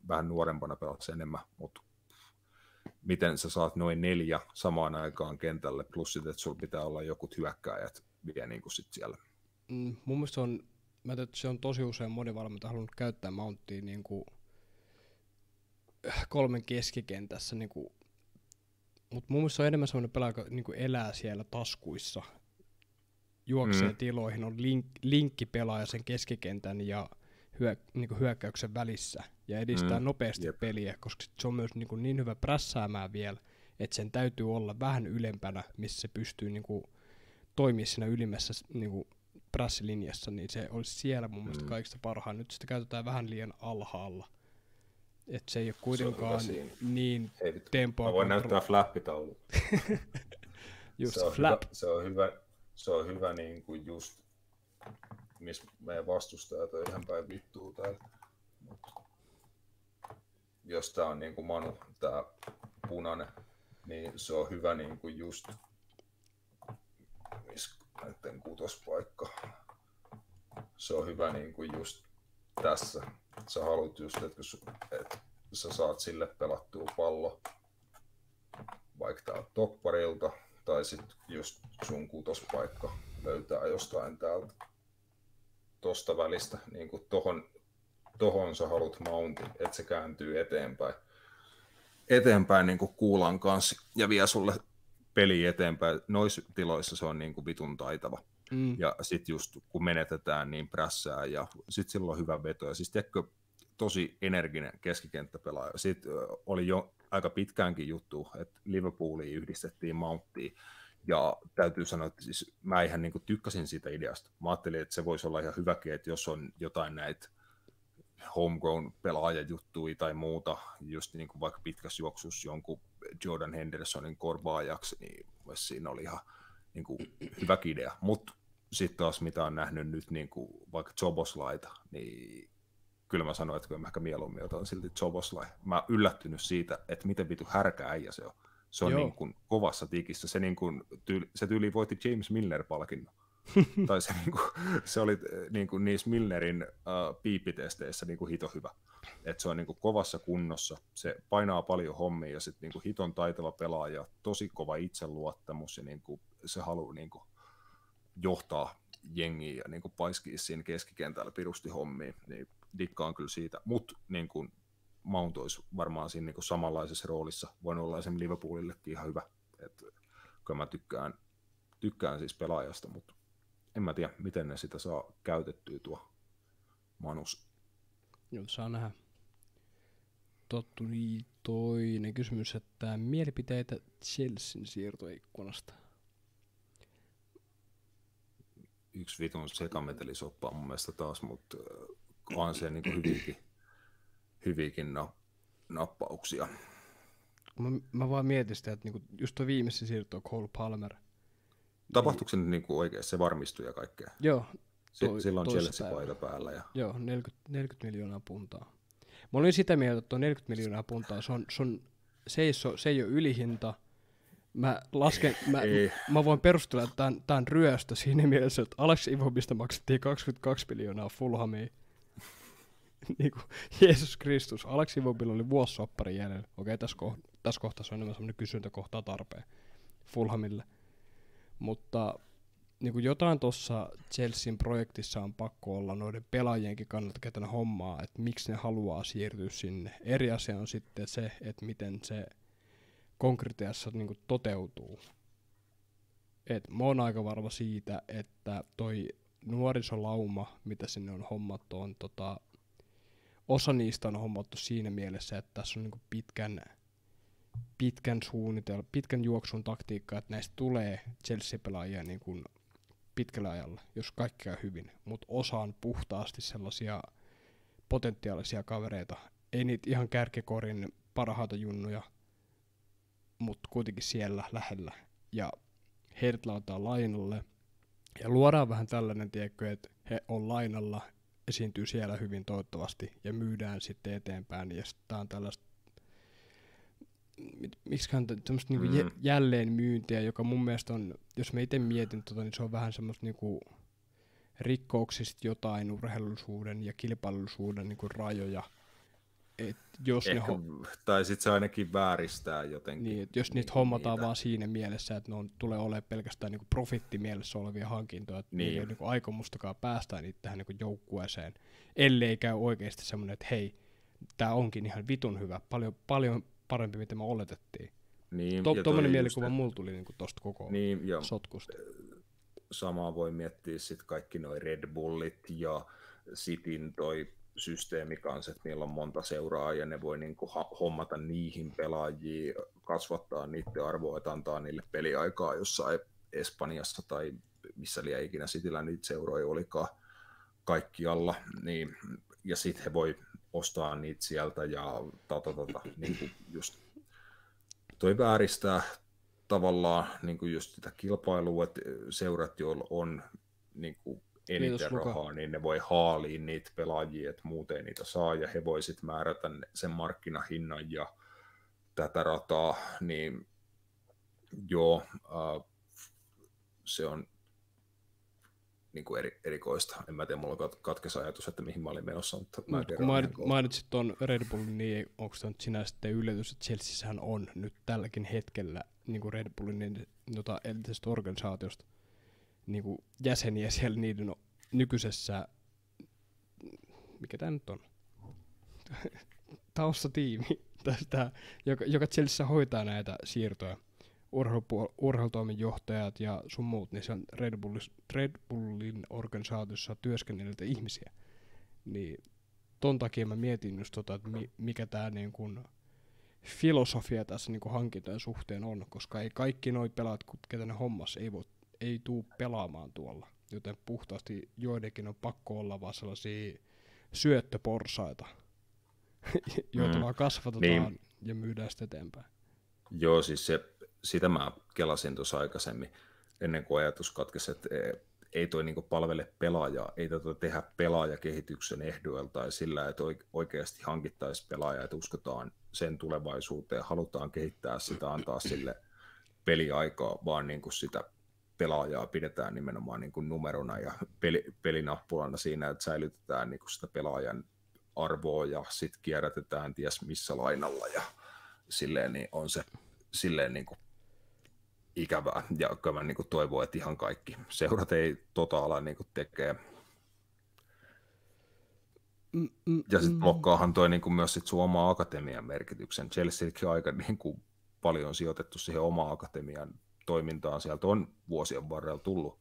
Speaker 2: vähän nuorempana pelasi enemmän, mutta miten sä saat noin 4 samaan aikaan kentälle, plus sitten, että sulla pitää olla jokut hyökkääjät vielä niin kuin sit siellä.
Speaker 1: Mun mielestä se on tosi usein moni valmentaja halunnut käyttää Mountia niin kuin 3 keskikentässä, niin kuin, mutta mun mielestä se on enemmän sellainen pelaaja, joka niin kuin elää siellä taskuissa, juoksee tiloihin, on linkki pelaaja sen keskikentän ja niin hyökkäyksen välissä ja edistää nopeasti peliä, koska se on myös niin hyvä prässäämään vielä, että sen täytyy olla vähän ylempänä, missä se pystyy niin toimimaan siinä ylimmässä niin prässilinjassa, niin se olisi siellä mun mielestä kaikista parhaan. Nyt sitä käytetään vähän liian alhaalla. Että se ei ole kuitenkaan niin tempoa.
Speaker 2: Mä voin näyttää flappitaulu.
Speaker 1: Just flap.
Speaker 2: Se on hyvä niin kuin just, missä meidän vastustajat on ihan päin vittua täällä. Jos tää on niin kuin Manu, tää punainen, niin se on hyvä niin kuin just, missä näiden kutospaikka. Se on hyvä niin kuin just tässä. Sä haluat just, että sä saat sille pelattua pallo vaikka täältä topparilta, tai sitten just sun kutospaikka löytää jostain täältä tosta välistä, niin kuin tohon sä haluat mountin, että se kääntyy eteenpäin niin kuin kuulan kanssa ja vie sulle peli eteenpäin. Noissa tiloissa se on niin kuin vitun taitava. Ja sitten just kun menetetään, niin prässää ja sitten sillä on hyvä veto. Ja siis tiedätkö, tosi energinen keskikenttäpelaaja. Sitten oli jo aika pitkäänkin juttu, että Liverpooliin yhdistettiin Mounttiin. Ja täytyy sanoa, että siis mä ihan niin kuin tykkäsin siitä ideasta. Mä ajattelin, että se voisi olla ihan hyväkin, että jos on jotain näitä homegrown pelaajajuttuja tai muuta, just niin kuin vaikka pitkässä juoksussa jonkun Jordan Hendersonin korvaajaksi, niin siinä oli ihan niin kuin hyväkin idea. Mutta sitten taas mitä on nähnyt nyt niin kuin vaikka Zoboslaita, niin kyllä mä sanoin, että mä ehkä mieluummin otan silti Zoboslai. Mä oon yllättynyt siitä, että miten vitu härkä äijä se on. Se on niin kuin kovassa tikissä. Se, niin kuin se tyyli voitti James Milner-palkinnon. Tai se oli niin kuin niissä Milnerin piippitesteissä niin kuin hito hyvä. Et se on niin kuin kovassa kunnossa, se painaa paljon hommia ja sitten niin kuin hiton taitava pelaaja, tosi kova itseluottamus ja niin kuin se haluaa niin kuin johtaa jengiä ja niin kuin paiskii siinä keskikentällä pirusti hommia. Niin dikkaan kyllä siitä, mutta niin kuin Mount olisi varmaan siinä niin kuin samanlaisessa roolissa. Voin olla esimerkiksi Liverpoolillekin ihan hyvä. Kyllä mä tykkään siis pelaajasta, mutta en mä tiedä, miten ne sitä saa käytettyä tuo Manus.
Speaker 1: Joo, saa nähdä. Toinen kysymys, että mielipiteitä Chelsean siirtoikkunasta.
Speaker 2: Yksi vitun sekametelisoppa mun mielestä taas, mutta on se niin hyviäkin nappauksia.
Speaker 1: Mä vaan mietin sitä, että niinku just tuo viimeisin siirto Cole Palmer.
Speaker 2: Tapahtuuko se nyt oikeasti, se varmistui ja kaikkea?
Speaker 1: Joo.
Speaker 2: Silloin Chelsea-paita päällä. Ja...
Speaker 1: Joo, 40 miljoonaa puntaa. Mä olin sitä mieltä, että tuo 40 miljoonaa puntaa, se ei ole ylihinta. Mä voin perustella, että tää on ryöstö siinä mielessä, että Alex Ivobista maksettiin 22 miljoonaa Fulhamiin. Niin kuin Jeesus Kristus. Alex Ivobilla oli vuosisopparin jäljellä. Okei, tässä kohtaa se on enemmän semmoinen kysyntäkohtaa tarpeen Fulhamille. Mutta niin kuin jotain tuossa Chelsean projektissa on pakko olla noiden pelaajienkin kannalta, ketä ne hommaa, että miksi ne haluaa siirtyä sinne. Eri asia on sitten se, että miten se konkretiassa niin kuin toteutuu. Mä oon aika varma siitä, että toi nuorisolauma, mitä sinne on hommattu, on osa niistä on hommattu siinä mielessä, että tässä on niin kuin pitkän juoksun taktiikka, että näistä tulee Chelsea-pelaajia niin kuin pitkällä ajalla, jos kaikki käy hyvin, mutta osa on puhtaasti sellaisia potentiaalisia kavereita. Ei niitä ihan kärkikorin parhaita junnuja, mutta kuitenkin siellä lähellä. Ja heidät laitetaan lainalle. Ja luodaan vähän tällainen, tiedätkö, että he on lainalla, esiintyy siellä hyvin toivottavasti ja myydään sitten eteenpäin. Ja sitten on tällaista, miksiköhän tämmöistä niinku jälleen myyntiä, joka mun mielestä on, jos mä itse mietin, niin se on vähän semmoista niinku rikkouksista jotain urheilullisuuden ja kilpailullisuuden niinku rajoja. Et jos
Speaker 2: ehkä, tai sitten se ainakin vääristää jotenkin.
Speaker 1: Niin, että jos niitä hommataan vaan siinä mielessä, että ne tulee olemaan pelkästään niinku profittimielessä olevia hankintoja, että niillä ei ole niinku aikomustakaan päästään niitä tähän niinku joukkueeseen, ellei käy oikeasti semmoinen, että hei, tää onkin ihan vitun hyvä, paljon parempi, mitä me oletettiin.
Speaker 2: Niin,
Speaker 1: Tuommoinen mielikuva mulla tuli niinku tosta koko sotkusta.
Speaker 2: Samaa voi miettiä sitten kaikki noi Red Bullit ja Cityn toi systeemi kanssa, että niillä on monta seuraa ja ne voi niinku hommata niihin pelaajia, kasvattaa niiden arvoa, että antaa niille peliaikaa jossain Espanjassa tai missä liian ikinä Cityllä niitä seuroja olikaan kaikkialla, niin, ja sitten he voi ostaa niitä sieltä ja niin just toi vääristää tavallaan niin kuin just sitä kilpailua, että seurat, joilla on niin kuin eniten rahaa, niin ne voi haalia niitä pelaajia, että muuten ei niitä saa, ja he voi sitten määrätä sen markkinahinnan ja tätä rataa, niin joo, se on niinku erikoista. En mä tiedä, mulla on katkes ajatus, että mihin mä olin menossa, mutta mä
Speaker 1: kun mainitsit tuon Red Bullin, niin onko se nyt sinä sitten yllätys, että Chelseassähän on nyt tälläkin hetkellä niin Red Bullin niin, entisestä organisaatiosta niin jäseniä siellä niiden nykyisessä, mikä tämä nyt on, taustatiimi, joka Chelseassa hoitaa näitä siirtoja, urheilutoimen johtajat ja sun muut, niin se on Red Bullin organisaatiossa työskennellyitä ihmisiä. Niin ton takia mä mietin just että mikä tää niin kun filosofia tässä niin kun hankintojen suhteen on, koska ei kaikki noi pelaat, ketä ne hommas, ei tuu pelaamaan tuolla. Joten puhtaasti joidenkin on pakko olla vaan sellaisia syöttöporsaita, joita vaan kasvatetaan niin. Ja myydään sitä eteenpäin.
Speaker 2: Joo, siis sitä mä kelasin tuossa aikaisemmin, ennen kuin ajatus katkesi, että ei toi niinku palvele pelaajaa, ei tätä tehdä pelaajakehityksen ehdoilla tai sillä, että oikeasti hankittaisiin pelaajaa, että uskotaan sen tulevaisuuteen, halutaan kehittää sitä, antaa sille peliaikaa, vaan niinku sitä pelaajaa pidetään nimenomaan niinku numerona ja pelinappulana siinä, että säilytetään niinku sitä pelaajan arvoa ja sitten kierrätetään ties missä lainalla ja silleen niin on se silleen niinku ikävää, ja kyllä mä niinku toivon, että ihan kaikki seurat ei ala niinku tekee. Ja sitten blokkaahan toi niinku myös sit sun oma akatemian merkityksen. Chelseakin aika niinku paljon sijoitettu siihen omaan akatemian toimintaan. Sieltä on vuosien varrella tullut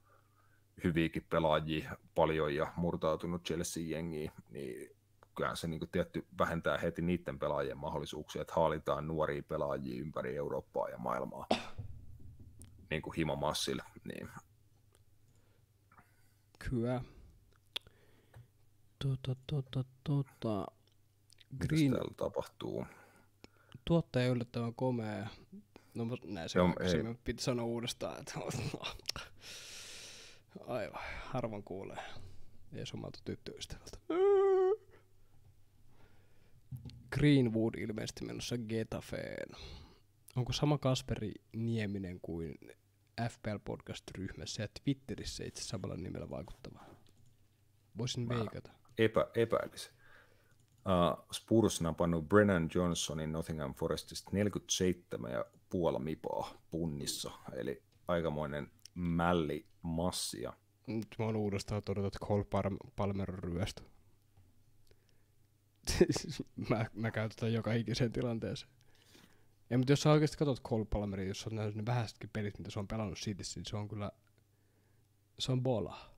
Speaker 2: hyviäkin pelaajia paljon ja murtautunut Chelsea-jengiin, niin kyllähän se niinku tietty vähentää heti niiden pelaajien mahdollisuuksia, että haalitaan nuoria pelaajia ympäri Eurooppaa ja maailmaa. Niin kuin himomassille. Niin.
Speaker 1: Kyllä.
Speaker 2: Green täällä tapahtuu?
Speaker 1: Tuottaja yllättävän komea. No näin se on. Piti sanoa uudestaan, että aivan, harvoin kuulee. Ei omalta tyttöystävältä. Greenwood ilmeisesti menossa Getafeen. Onko sama Kasperi Nieminen kuin FPL-podcast-ryhmässä ja Twitterissä itse samalla nimellä vaikuttava? Voisin veikata.
Speaker 2: Epäilisin. Spursina on pannut Brennan Johnsonin Nottingham Forestista 47,5 mipaa punnissa, eli aikamoinen mällimassia.
Speaker 1: Nyt mä oon uudestaan todeta, että Cole Palmer on ryöstö. mä käytän joka ikiseen tilanteeseen. Ja, mutta jos sä oikeasti katsot Cole Palmeria, jos sä oot nähnyt ne vähäisetkin pelit, mitä se on pelannut Cityssä, niin se on kyllä, se on bola.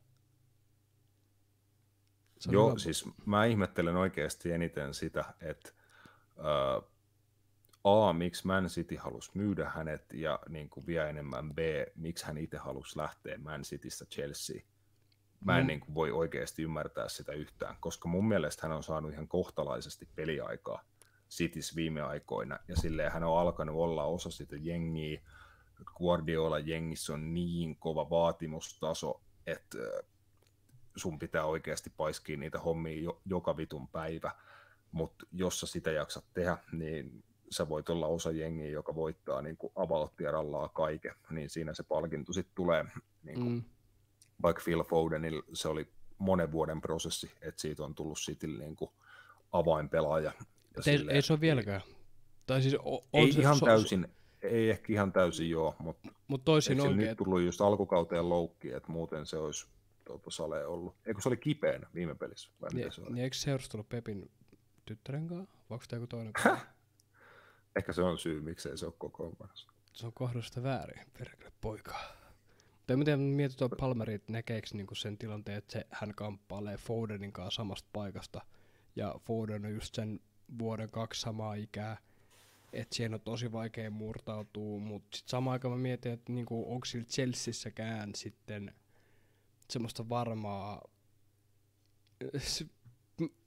Speaker 2: Joo, siis mä ihmettelen oikeasti eniten sitä, että miksi Man City halusi myydä hänet, ja niin kuin vielä enemmän miksi hän itse halusi lähteä Man Citystä Chelsea. Mä en niin kuin voi oikeasti ymmärtää sitä yhtään, koska mun mielestä hän on saanut ihan kohtalaisesti peliaikaa Citys viime aikoina, ja silleen hän on alkanut olla osa sitä jengiä. Guardiola-jengissä on niin kova vaatimustaso, että sun pitää oikeasti paiskia niitä hommia joka vitun päivä, mutta jos sä sitä jaksat tehdä, niin sä voit olla osa jengiä, joka voittaa niin kuin avauttia rallaa kaiken, niin siinä se palkinto sitten tulee. Niin kuin, vaikka Phil Fodenilla se oli monen vuoden prosessi, että siitä on tullut Citylle niin kuin avainpelaaja.
Speaker 1: Ei se ole vieläkään. Tai siis
Speaker 2: ei ihan täysin, ei ehkä ihan täysin joo, mutta
Speaker 1: toisin oikein.
Speaker 2: Nyt tullut just alkukauteen loukki, että muuten se olisi Sale ollut. Eikö se oli kipeänä viime pelissä?
Speaker 1: Niin eikö seurassa tullut Pepin tyttären kanssa? Vai onko tämä joku toinen?
Speaker 2: Ehkä se on syy, miksei se ole kokoonpanossa.
Speaker 1: Se on kohdusta väärin, perkele poikaa. Tai miten mietit tuon Palmerin, näkeekö niinku sen tilanteen, että hän kamppailee Fodenin kanssa samasta paikasta, ja Foden on just sen vuoden 2 samaa ikää, että siihen on tosi vaikea murtautua, mutta sitten samaan aikaan mä mietin, että niinku, onko sillä Chelseassäkään sitten semmoista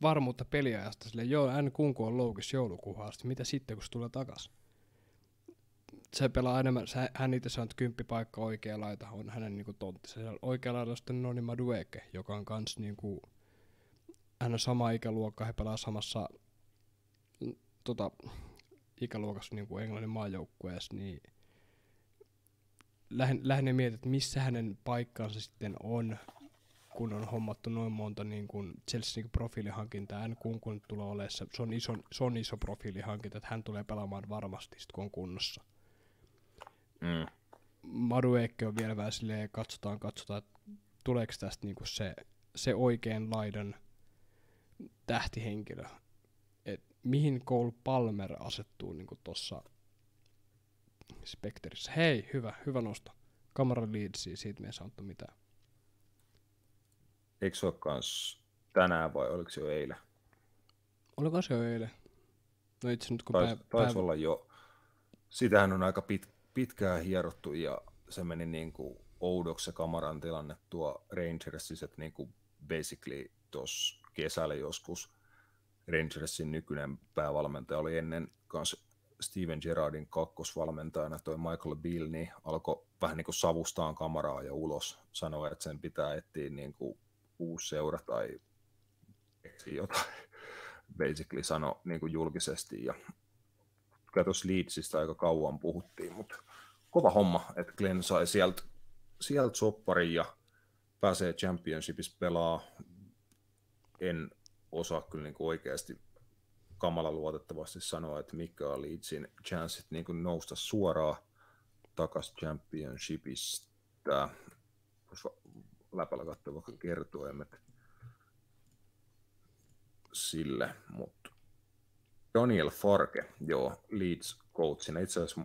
Speaker 1: varmuutta peliajasta. Silleen, joo, Kunku on loukissa joulukuuhun asti. Mitä sitten, kun se tulee takas? Se pelaa enemmän, hän itse sanoo, että 10 paikka oikea laita on hänen niinku tonttinsa. Oikea laita on sitten Noni Madueke, joka on kans niinku, hän on sama ikäluokka, he pelaa samassa ikäluokassa niinku Englannin maajoukkueessa, niin lähinnä mietin, että missä hänen paikkansa sitten on kun on hommattu noin monta niin kuin Chelsea niin profiilihankintaa, kun tulee olemaan se on iso profiilihankinta, että hän tulee pelaamaan varmasti sit, kun on kunnossa. Madueke on vielä vähän silleen, katsotaan, että tuleeko tästä niinku se oikean laidan tähtihenkilö. Et mihin Cole Palmer asettuu niinku tossa Specterissä. Hei, hyvä nosto. Kamara Leedsiä, siitä me ei sanottu mitään.
Speaker 2: Eikö se ole kans tänään vai oliko se jo eilen?
Speaker 1: Oliko se jo eilen? No itse nyt kun
Speaker 2: taisi olla jo. Sitähän on aika pitkään hierottu ja se meni niinku oudoksi se Kamaran tilanne tuo Rangersissa, että niinku basically tuossa kesällä joskus Rangersin nykyinen päävalmentaja oli ennen kanssa Steven Gerrardin kakkosvalmentajana, toi Michael Beale, niin alkoi vähän niin kuin savustaan Kamaraa ja ulos, sanoi, että sen pitää etsiä niin kuin uusi seura tai etsiä jotain, basically sanoi niin kuin julkisesti, ja tuossa Leedsistä aika kauan puhuttiin, mutta kova homma, että Glenn sai sieltä sopparin ja pääsee Championshipissa pelaa. En osaa kyllä niin kuin oikeasti kamala luotettavasti sanoa, että mikä on Leedsin chanssit niin kuin nousta suoraan takaisin Championshipista. Läpällä katsoa vaikka kertoimet sille, mutta Daniel Farke, joo, Leeds coachina, itse asiassa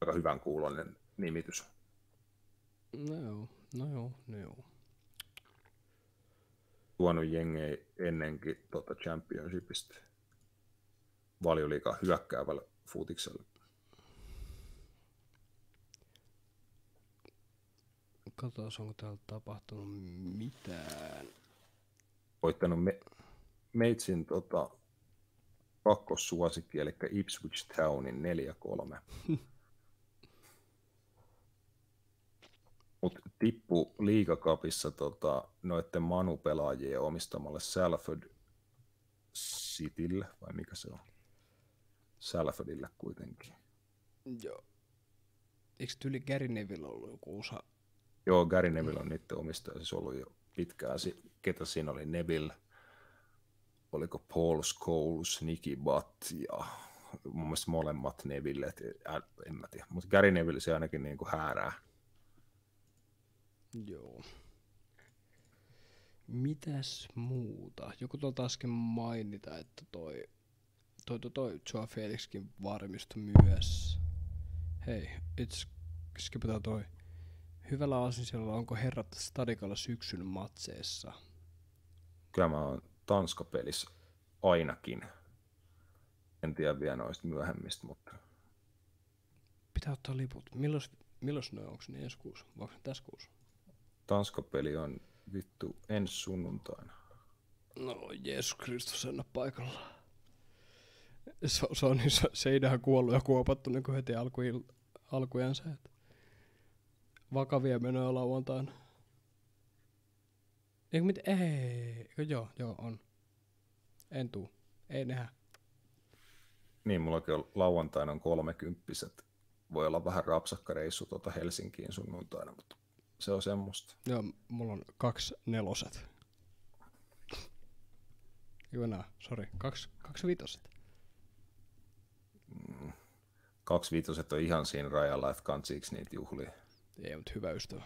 Speaker 2: aika hyvän kuuloinen nimitys.
Speaker 1: No joo.
Speaker 2: Tuonut jengejä ennenkin Championshipista Valioliigan hyökkäävällä futiksella.
Speaker 1: Katsotaan, onko täällä tapahtunut mitään.
Speaker 2: Voittanut Meitsin kakkossuosikki, eli Ipswich Townin 4-3. Mutta tippu liigacupissa noitten Manu-pelaajien omistamalle Salford Citylle, vai mikä se on? Salfordille kuitenkin.
Speaker 1: Joo. Eikö tyyli Gary Neville ollut joku osa?
Speaker 2: Joo, Gary Neville on niiden omistaja, siis ollut jo pitkään. Ketä siinä oli? Neville, oliko Paul Scholes, Nicky Butt ja mun mielestä molemmat Neville, en mä tiedä. Mutta Gary Neville se ainakin niinku häärää.
Speaker 1: Joo. Mitäs muuta? Joku tuolta äsken mainita, että toi Joao Felixkin varmistui myös. Hei, itse skipataan toi. Hyvällä asialla onko herrat Stadikalla syksyn matseissa?
Speaker 2: Kyllä mä oon Tanska-pelissä ainakin. En tiedä vielä noista myöhemmistä, mutta...
Speaker 1: Pitää ottaa liput. Milloin ne onko ne ensi kuussa? Vai onko ne tässä kuussa?
Speaker 2: Tanska-peli on vittu ensi sunnuntaina.
Speaker 1: No Jeesus Kristus en ole paikalla. Se on niin seinähän kuollut ja kuopattu niin kuin heti alkujansa. Vakavia menoja lauantaina. Eikö mit? Ei. Joo, on. En tuu. Ei nähdä.
Speaker 2: Niin, mullakin on lauantaina on 30. Voi olla vähän rapsakka reissu Helsinkiin sunnuntaina, mutta se on semmoista.
Speaker 1: Joo, mulla on 2 4. Joo, sori. 2 5.
Speaker 2: 2 5 on ihan siinä rajalla, että kansiiksi niitä juhlia.
Speaker 1: Ei, mutta hyvä ystävä.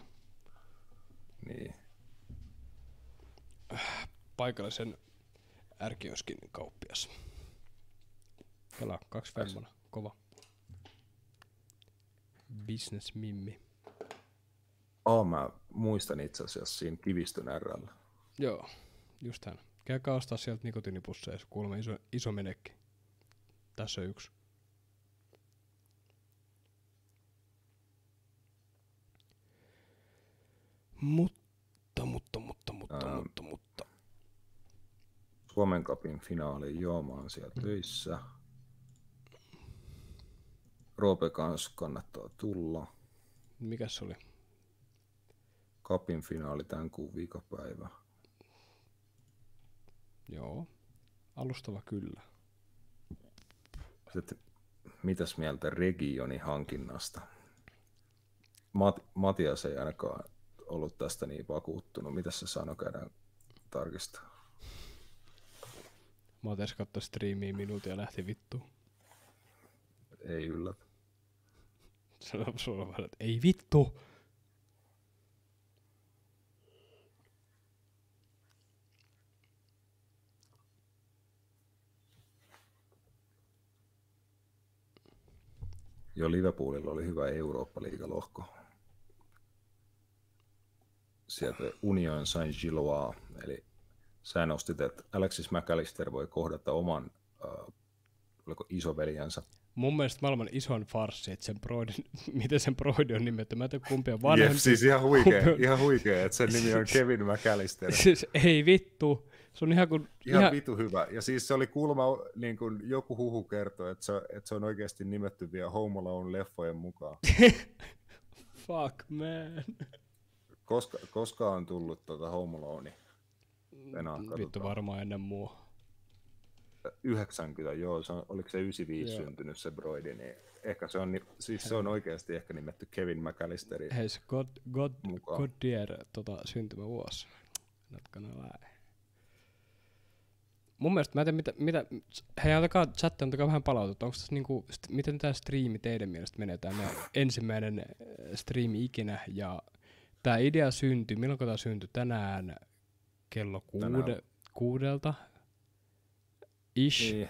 Speaker 2: Niin.
Speaker 1: Paikallisen ärkioskin kauppias. Pelaa 2 femmona. Kova. Business mimmi.
Speaker 2: Mä muistan itse asiassa siinä Kivistön R:llä.
Speaker 1: Joo, just hän. Käykää ostaa sieltä nikotiinipusseja, jos kuulemma iso menekki. Tässä on 1. Mutta.
Speaker 2: Suomen Cupin finaali, joo, mä oon siellä töissä. Roope kanssa kannattaa tulla.
Speaker 1: Mikäs se oli?
Speaker 2: Cupin finaali tämän kuun viikopäivä.
Speaker 1: Joo, alustava kyllä.
Speaker 2: Sitten, mitäs mieltä regionin hankinnasta? Matias ei ainakaan ollut tästä niin vakuuttunut. Mitä se sanoi, käydään tarkistaa.
Speaker 1: Mä oon tässä katsoa striimiä minuutin ja lähti vittuun.
Speaker 2: Ei yllätä.
Speaker 1: Sulla vaan, että ei vittu!
Speaker 2: Jo Liverpoolilla oli hyvä Eurooppa-liigalohko. Sieltä Union Saint-Gilloise, eli sä nostit, että Alexis McAllister voi kohdata oman isoveljensä.
Speaker 1: Mun mielestä maailman isoin farssi, että miten sen broidi on nimetty. Mä en tiedä kumpi on vanhempi.
Speaker 2: Jep, siis ihan huikea, että sen nimi on Kevin McAllister.
Speaker 1: Siis ei vittu. Se on ihan kuin...
Speaker 2: Ihan vitu hyvä. Ja siis se oli kuulemma, niin kuin joku huhu kertoi, että se on oikeasti nimetty vielä Home Alone-leffojen mukaan.
Speaker 1: Fuck, man.
Speaker 2: Koska on tullut Home Alone?
Speaker 1: Vittu varmaan ennen mua.
Speaker 2: 90, joo. Oliko se 95 syntynyt se broidi, niin ehkä se on, siis se on oikeasti ehkä nimetty Kevin McAllisterin
Speaker 1: hei, se God dear syntymävuosi. Not gonna lie. Mun mielestä, mä en tiedä mitä hei, antakaa chatta, antakaa vähän palautetta. Onko tässä niinku, miten tää striimi teidän mielestä menee? Tää ensimmäinen striimi ikinä, ja tää idea syntyi, milloin tää syntyi? Tänään kello 6:00 ish. Niin.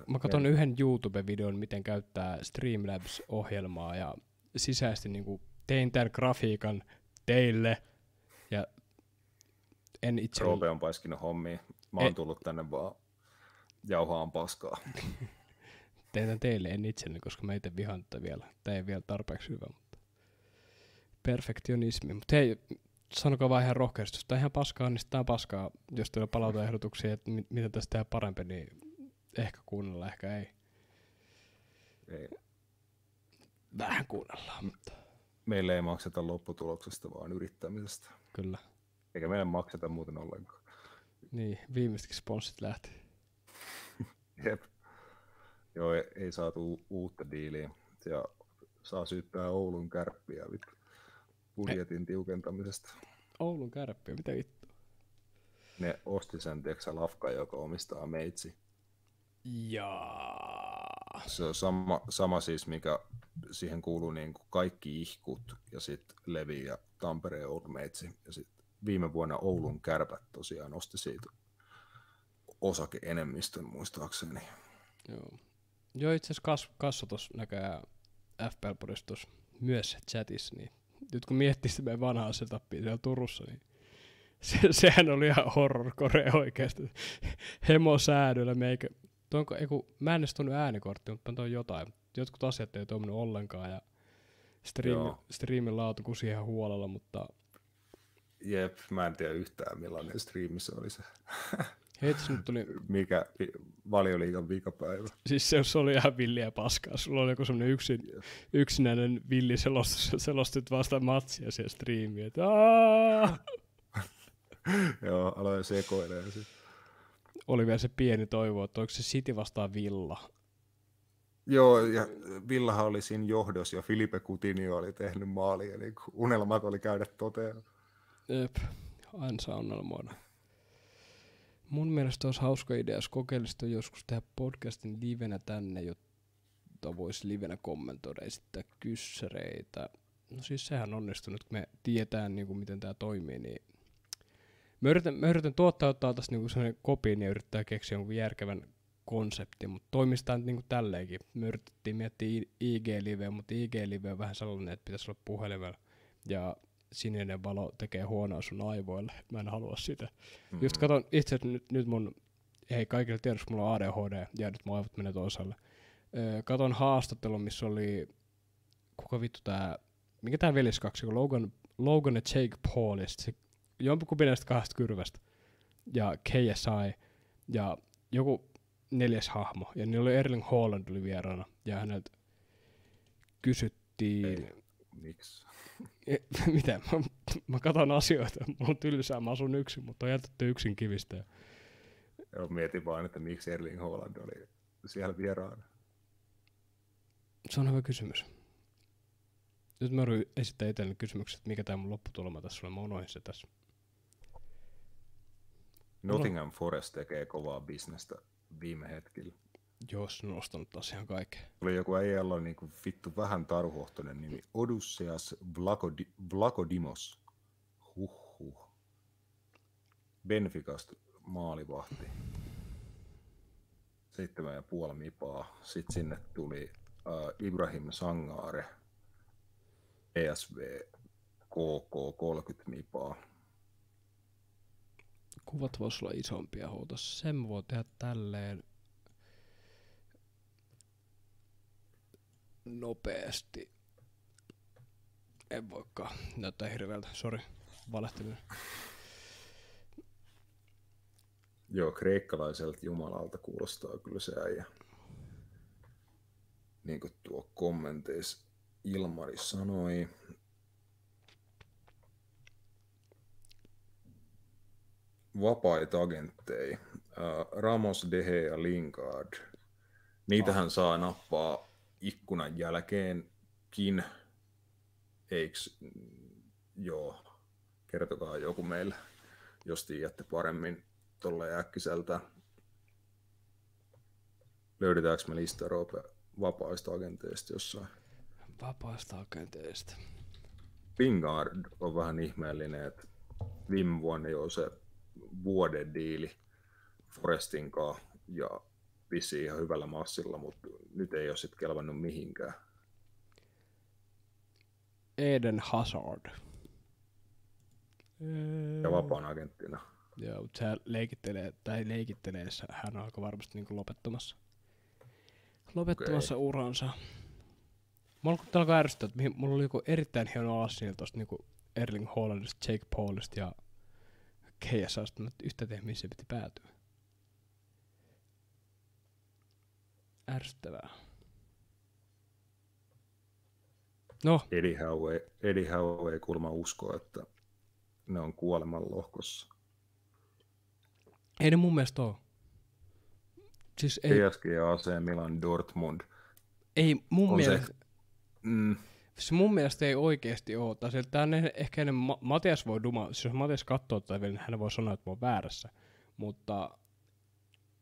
Speaker 1: Mä katon yhden YouTube-videon, miten käyttää Streamlabs-ohjelmaa, ja sisäisesti niinku tein tämän grafiikan teille, ja en itse...
Speaker 2: Roope on paiskinut hommia. Mä oon tullut tänne vaan jauhaan paskaa.
Speaker 1: Tein tämän teille, en itselleni, koska mä itse vihaan tätä vielä. Tää ei vielä tarpeeksi hyvä, mutta... Perfektionismi. Mutta hei, sanokaa vaan ihan rohkeasti, jos tää ihan paskaa, niin tää on paskaa. Jos teillä palauta ehdotuksia, että miten tästä tehdään parempi, niin ehkä kuunnella, ehkä ei. Vähän kuunnellaan, mutta...
Speaker 2: Meille ei makseta lopputuloksesta, vaan yrittämisestä.
Speaker 1: Kyllä.
Speaker 2: Eikä meille makseta muuten ollenkaan.
Speaker 1: Niin, viimeistäkin sponssit lähti.
Speaker 2: Jep. Joo, ei saatu uutta diiliä. Ja saa syyttää Oulun Kärppiä budjetin tiukentamisesta.
Speaker 1: Oulun Kärppiä, mitä vittu?
Speaker 2: Ne osti sen, tiedätkö Lafka, joka omistaa Meitsi.
Speaker 1: Jaa.
Speaker 2: Se on sama siis, mikä siihen kuuluu niin kuin kaikki ihkut ja sitten Levi ja Tampereen Old Meitsi. Ja sitten viime vuonna Oulun Kärpät tosiaan osti siitä osake-enemmistön muistaakseni.
Speaker 1: Joo, itse asiassa Kassa tuossa näköjään FPL-podissa myös chatissa, niin nyt kun miettii sitä meidän vanhaa setupia siellä Turussa, niin sehän oli ihan horror-core oikeasti. Hemosäädöllä meikä. Mä en edes tuonut äänikorttia, mutta mä toin jotain. Jotkut asiat ei toiminut ollenkaan ja striimin laatu kusi ihan huolella, mutta...
Speaker 2: Jep, mä en tiedä yhtään millainen striimissä oli se.
Speaker 1: Heitäs nyt tuli...
Speaker 2: Mikä Valioliigan viikapäivä.
Speaker 1: Siis se oli ihan villiä paskaa. Sulla oli joku semmonen yksinäinen villi selostit vasta matsia siellä striimiin.
Speaker 2: Joo, aloin sekoilemaan sitten.
Speaker 1: Oli vielä se pieni toivo, että oliko se City vastaan Villa.
Speaker 2: Joo, ja Villahan oli siinä johdossa ja Filipe Coutinho oli tehnyt maalia, niin unelmat oli käydä toteen.
Speaker 1: Jep, aina saa unelmoida. Mun mielestä olisi hauska idea, jos kokeilisi joskus tehdä podcastin livenä tänne, jotta voisi livenä kommentoida, esittää kyssäreitä. No siis sehän onnistuu nyt, kun me tietään, niin kuin, miten tämä toimii, niin mä yritän ottaa tässä niinku sellainen kopiin ja yrittää keksiä jonkun järkevän konseptin, mutta toimistaan niinku tälleenkin. Me yritettiin miettiä IG-liveä, mutta IG-live on vähän sellainen, että pitäisi olla puhelimella ja sininen valo tekee huonoa sun aivoille. Mä en halua sitä. Mm-hmm. Just katon itse nyt mun, hei kaikille tiedossa, mulla on ADHD ja nyt mun aivot menee toisaalle. Katon haastattelun, missä oli, kuka vittu tää, mikä tää veljeskaksi, Logan ja Jake Paul ja sit se jompikumpi näistä kahdesta kyrvästä ja KSI ja joku neljäs hahmo ja niillä oli Erling Haaland oli vieraana ja häneltä kysyttiin...
Speaker 2: Ei, miksi?
Speaker 1: Mitä? Mä katon asioita, mulla on tylsää, mä asun yksin, mutta on jätetty yksin kivistä.
Speaker 2: Joo, mietin vaan, että miksi Erling Haaland oli siellä vieraana.
Speaker 1: Se on hyvä kysymys. Nyt mä yritän esittää itselleni kysymykset, että mikä tää mun lopputulema tässä on. Mä unohdin se tässä.
Speaker 2: Nottingham Forest tekee kovaa bisnestä viime hetkellä.
Speaker 1: Jos ne on ostanut taas ihan kaikkea.
Speaker 2: Oli joku äijällä on niinku vittu vähän taruhohtoinen nimi. Odysseas Vlachodimos. Huhhuh. Benficasta maalivahti. 7,5 mipaa. Sitten sinne tuli Ibrahim Sangare. ESV KK 30 mipaa.
Speaker 1: Kuvat vois olla isompia huuta. Sen voi tehdä tälleen nopeasti. En voikaan. Näyttää hirveältä. Sori. Valehtelin.
Speaker 2: Joo, kreikkalaiselta jumalalta kuulostaa kyllä se äijä. Niin kuin tuo kommenteissa Ilmari sanoi. Vapaita agentteja. Ramos, Dehe ja Lingard. Niitähän saa nappaa ikkunan jälkeenkin. Eiks? Joo. Kertokaa joku meille, jos tiedätte paremmin tolleen äkkiseltä. Löydetäänkö me lista, Roope, vapaista agenteista jossain?
Speaker 1: Vapaista agenteista.
Speaker 2: Lingard on vähän ihmeellinen, että viime vuonna jo se vuoden diili Forestin kanssa ja vissiin ihan hyvällä massilla, mutta nyt ei ole sitten kelvannut mihinkään.
Speaker 1: Eden Hazard.
Speaker 2: Ja vapaan agenttina.
Speaker 1: Joo, mutta se leikittelee, hän on aika varmasti niinku lopettamassa uransa. Mulla alkoi ärsyttää, että mulla oli joku erittäin hieno alas niillä tosta niinku Erling Haalandista, Jake Paulista ja KSAsta, mutta yhtä tehdä missä piti päätyä. Ärsyttävää. No.
Speaker 2: Eddie Howe ei kuulemma usko, että ne on kuoleman lohkossa.
Speaker 1: Ei ne mun mielestä oo. Siis ei.
Speaker 2: PSG, AC Milan, Dortmund.
Speaker 1: Ei mun mielestä. Se mun mielestä ei oikeesti oo. Tää on ehkä ennen Matias voi siis jos Matias katsoo tai vielä, niin hän voi sanoa, että mä oon väärässä. Mutta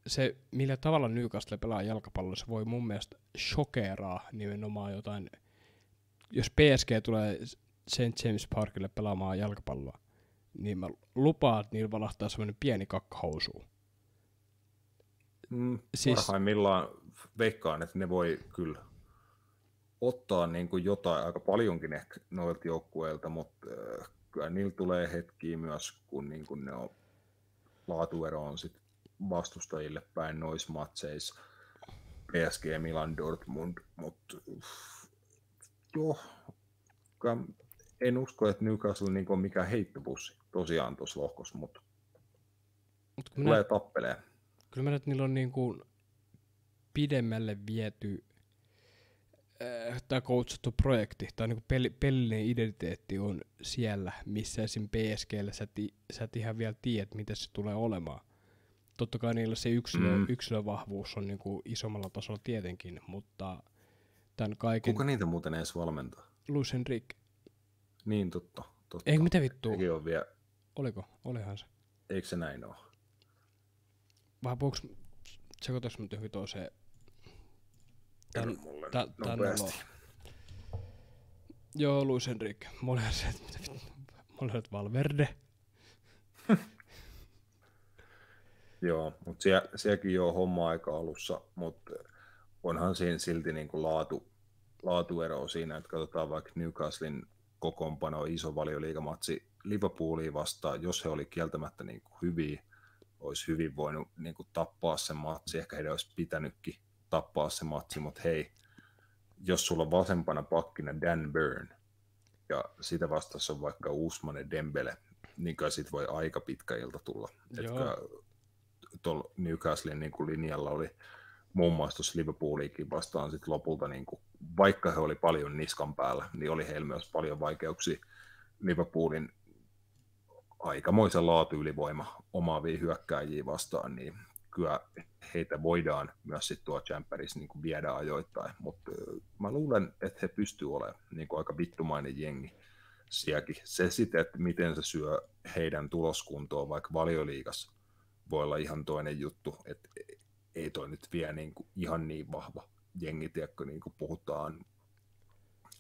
Speaker 1: se, millä tavalla Newcastle pelaa jalkapalloa, se voi mun mielestä shokeraa nimenomaan jotain. Jos PSG tulee St. James Parkille pelaamaan jalkapalloa, niin mä lupaan, että niillä valahtaa semmoinen pieni kakkahousu.
Speaker 2: Parhaimmillaan veikkaan, että ne voi kyllä ottaa niin kuin jotain aika paljonkin ehkä noilta joukkueilta, mutta kyllä niillä tulee hetkiä myös, kun niin kuin ne on laatuero on sit vastustajille päin noissa matseissa. PSG, Milan, Dortmund, mutta joo, en usko, että Newcastle niin on mikään heittopussi tosiaan tuossa lohkossa, mutta tulee tappelee.
Speaker 1: Kyllä mä näen, että niillä on niin kuin pidemmälle viety tämä coachattu projekti, tai niin pelillinen identiteetti on siellä, missä esim. PSGllä sä et ihan vielä tiedät, mitä se tulee olemaan. Totta kai niillä se yksilövahvuus on niin kuin isommalla tasolla tietenkin, mutta tämän kaiken...
Speaker 2: Kuka niitä muuten edes valmentaa?
Speaker 1: Luis Enrique.
Speaker 2: Niin, totta.
Speaker 1: Eikö mitä vittua?
Speaker 2: Vielä...
Speaker 1: Oliko? Olihan se.
Speaker 2: Eikö se näin ole?
Speaker 1: Vähän puhuks... Sekoitaks mut johonkin toiseen...
Speaker 2: Kerro mulle nopeasti.
Speaker 1: Joo, Luis Enrique. Mä olin Valverde.
Speaker 2: Joo, mutta sielläkin jo homma aika alussa, mutta onhan siinä silti niin kuin laatuero siinä, että katsotaan vaikka Newcastlen kokoonpano iso valioliigamatsi Liverpoolia vastaan, jos he oli kieltämättä niin kuin hyviä, olisi hyvin voinut niin kuin tappaa sen matsi, ehkä heidän olisi pitänytkin tappaa se matsi, mutta hei, jos sulla on vasempana pakkina Dan Burn ja sitä vastassa on vaikka Ousmane Dembele, niin kai sit voi aika pitkä ilta tulla. Tuolla Newcastlen niin kuin linjalla oli muun muassa tuossa Liverpooliikin vastaan sit lopulta, niin kuin, vaikka he oli paljon niskan päällä, niin oli heillä myös paljon vaikeuksia Liverpoolin aikamoisen laatuylivoima omaavia hyökkääjiä vastaan, niin kyllä heitä voidaan myös sit tuo Champerissa niin viedä ajoittain, mutta mä luulen, että he pystyvät olemaan niin aika vittumainen jengi sielläkin. Se sitten, että miten se syö heidän tuloskuntoon vaikka Valioliigassa, voi olla ihan toinen juttu, että ei toi nyt vie niin kuin ihan niin vahva jengi, tiedätkö, niin kuin puhutaan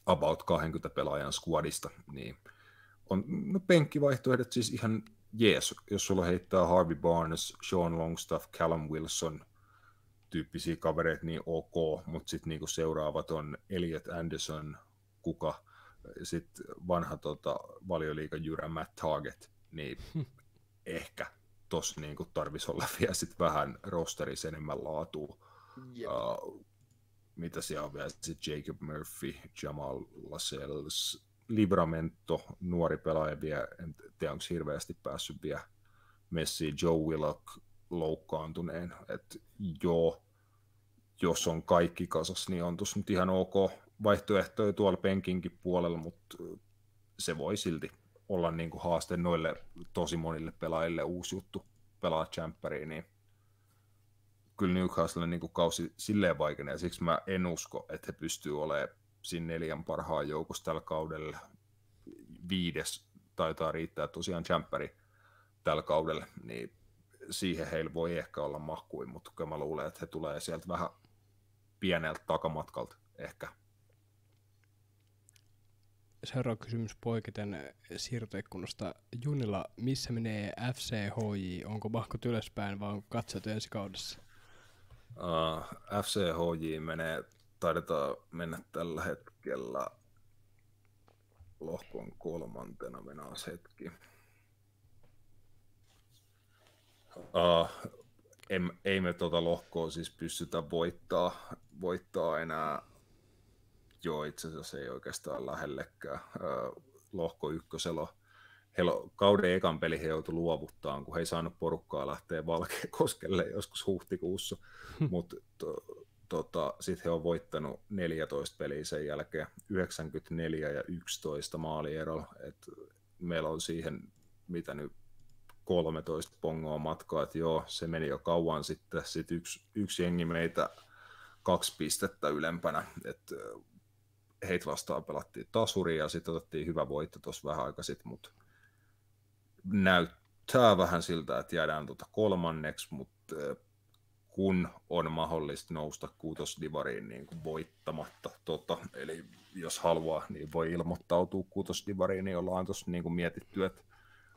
Speaker 2: about 20 pelaajan squadista, niin on no, penkkivaihtoehdot siis ihan jees, jos sulla heittää Harvey Barnes, Sean Longstaff, Callum Wilson tyyppisiä kavereita, niin ok, mutta sitten niinku seuraavat on Elliot Anderson, kuka, sitten vanha Valioliigan jyrä Matt Target, niin ehkä tossa niinku tarvitsisi olla vielä sit vähän rosterissa enemmän laatua. Mitä siellä on vielä, sitten Jacob Murphy, Jamal Lascelles, Livramento, nuori pelaaja vielä, en tiedä onko hirveästi päässyt vielä messiin, Joe Willock loukkaantuneen, että joo, jos on kaikki kasas, niin on tuossa nyt ihan ok vaihtoehtoja tuolla penkinkin puolella, mutta se voi silti olla niin kuin haaste noille tosi monille pelaajille uusi juttu pelaa Champeriin, niin kyllä Newcastle niin kuin kausi silleen vaikeinen, ja siksi mä en usko, että he pystyy olemaan siinä 4 parhaan joukossa tällä kaudella. 5 taitaa riittää tosiaan Champeri tällä kaudella, niin siihen heillä voi ehkä olla mahkuin, mutta kyllä mä luulen, että he tulee sieltä vähän pieneltä takamatkalta ehkä.
Speaker 1: Seuraava kysymys poiketen siirtoikkunasta. Junilla, missä menee FCHJ? Onko mahkut ylöspäin vai onko katsot ensi kaudessa?
Speaker 2: FCHJ taidetaan mennä tällä hetkellä lohkon 3. mennään hetki. Ei me lohkoa siis pystytä voittaa enää. Joo, itse asiassa ei oikeastaan lähellekään. Lohko 1. Kauden ekan peli he joutui luovuttaan, kun he ei saanut porukkaa lähteä Valkeakoskelle joskus huhtikuussa, mutta sitten he on voittanut 14 peliä sen jälkeen, 94 ja 11 maalierolla. Meillä on siihen, mitä nyt 13 pongoa matkaa, että joo, se meni jo kauan sitten. Sitten yksi jengi meitä 2 pistettä ylempänä, että heitä vastaan pelattiin tasuri ja sitten otettiin hyvä voitto tuossa vähän aika sitten, mutta näyttää vähän siltä, että jäädään 3. mutta kun on mahdollista nousta 6. divariin niin kuin voittamatta, eli jos haluaa, niin voi ilmoittautua 6. divariin, niin ollaan tuossa niin kuin mietitty, että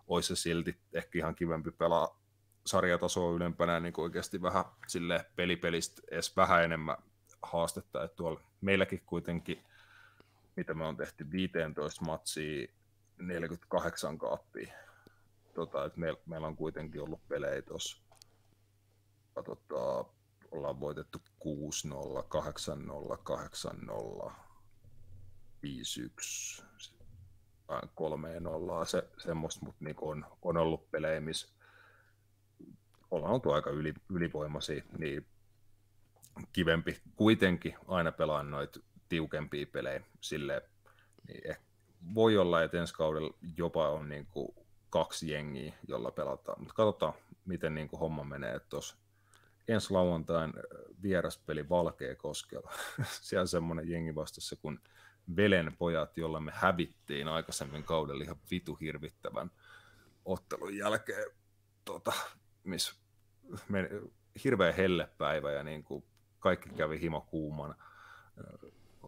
Speaker 2: olisi se silti ehkä ihan kivempi pelaa sarjatasoa ylempänä, niin kuin oikeasti vähän sille pelipelistä edes vähän enemmän haastetta, että tuolla meilläkin kuitenkin, mitä me on tehty 15 matsia, 48 kaappia, että meillä on kuitenkin ollut pelejä tuossa, ollaan voitettu 6-0, 8-0, 8-0, 5-1, 3-0, semmoista, mutta niin on ollut pelejä, missä ollaan oltu aika ylivoimaisia, niin kivempi kuitenkin aina pelaa noita tiukempia pelejä silleen, niin voi olla, että ensi kaudella jopa on niin kuin 2 jengiä, jolla pelataan, mutta katsotaan, miten niin kuin homma menee tuossa. Ensi lauantain vieraspeli Valkeakoskella. Siellä on semmoinen jengi vastassa kuin Velen pojat, jolla me hävittiin aikaisemmin kaudella ihan vitu hirvittävän ottelun jälkeen, missä hirveä hellepäivä ja niin kuin kaikki kävi himo kuumana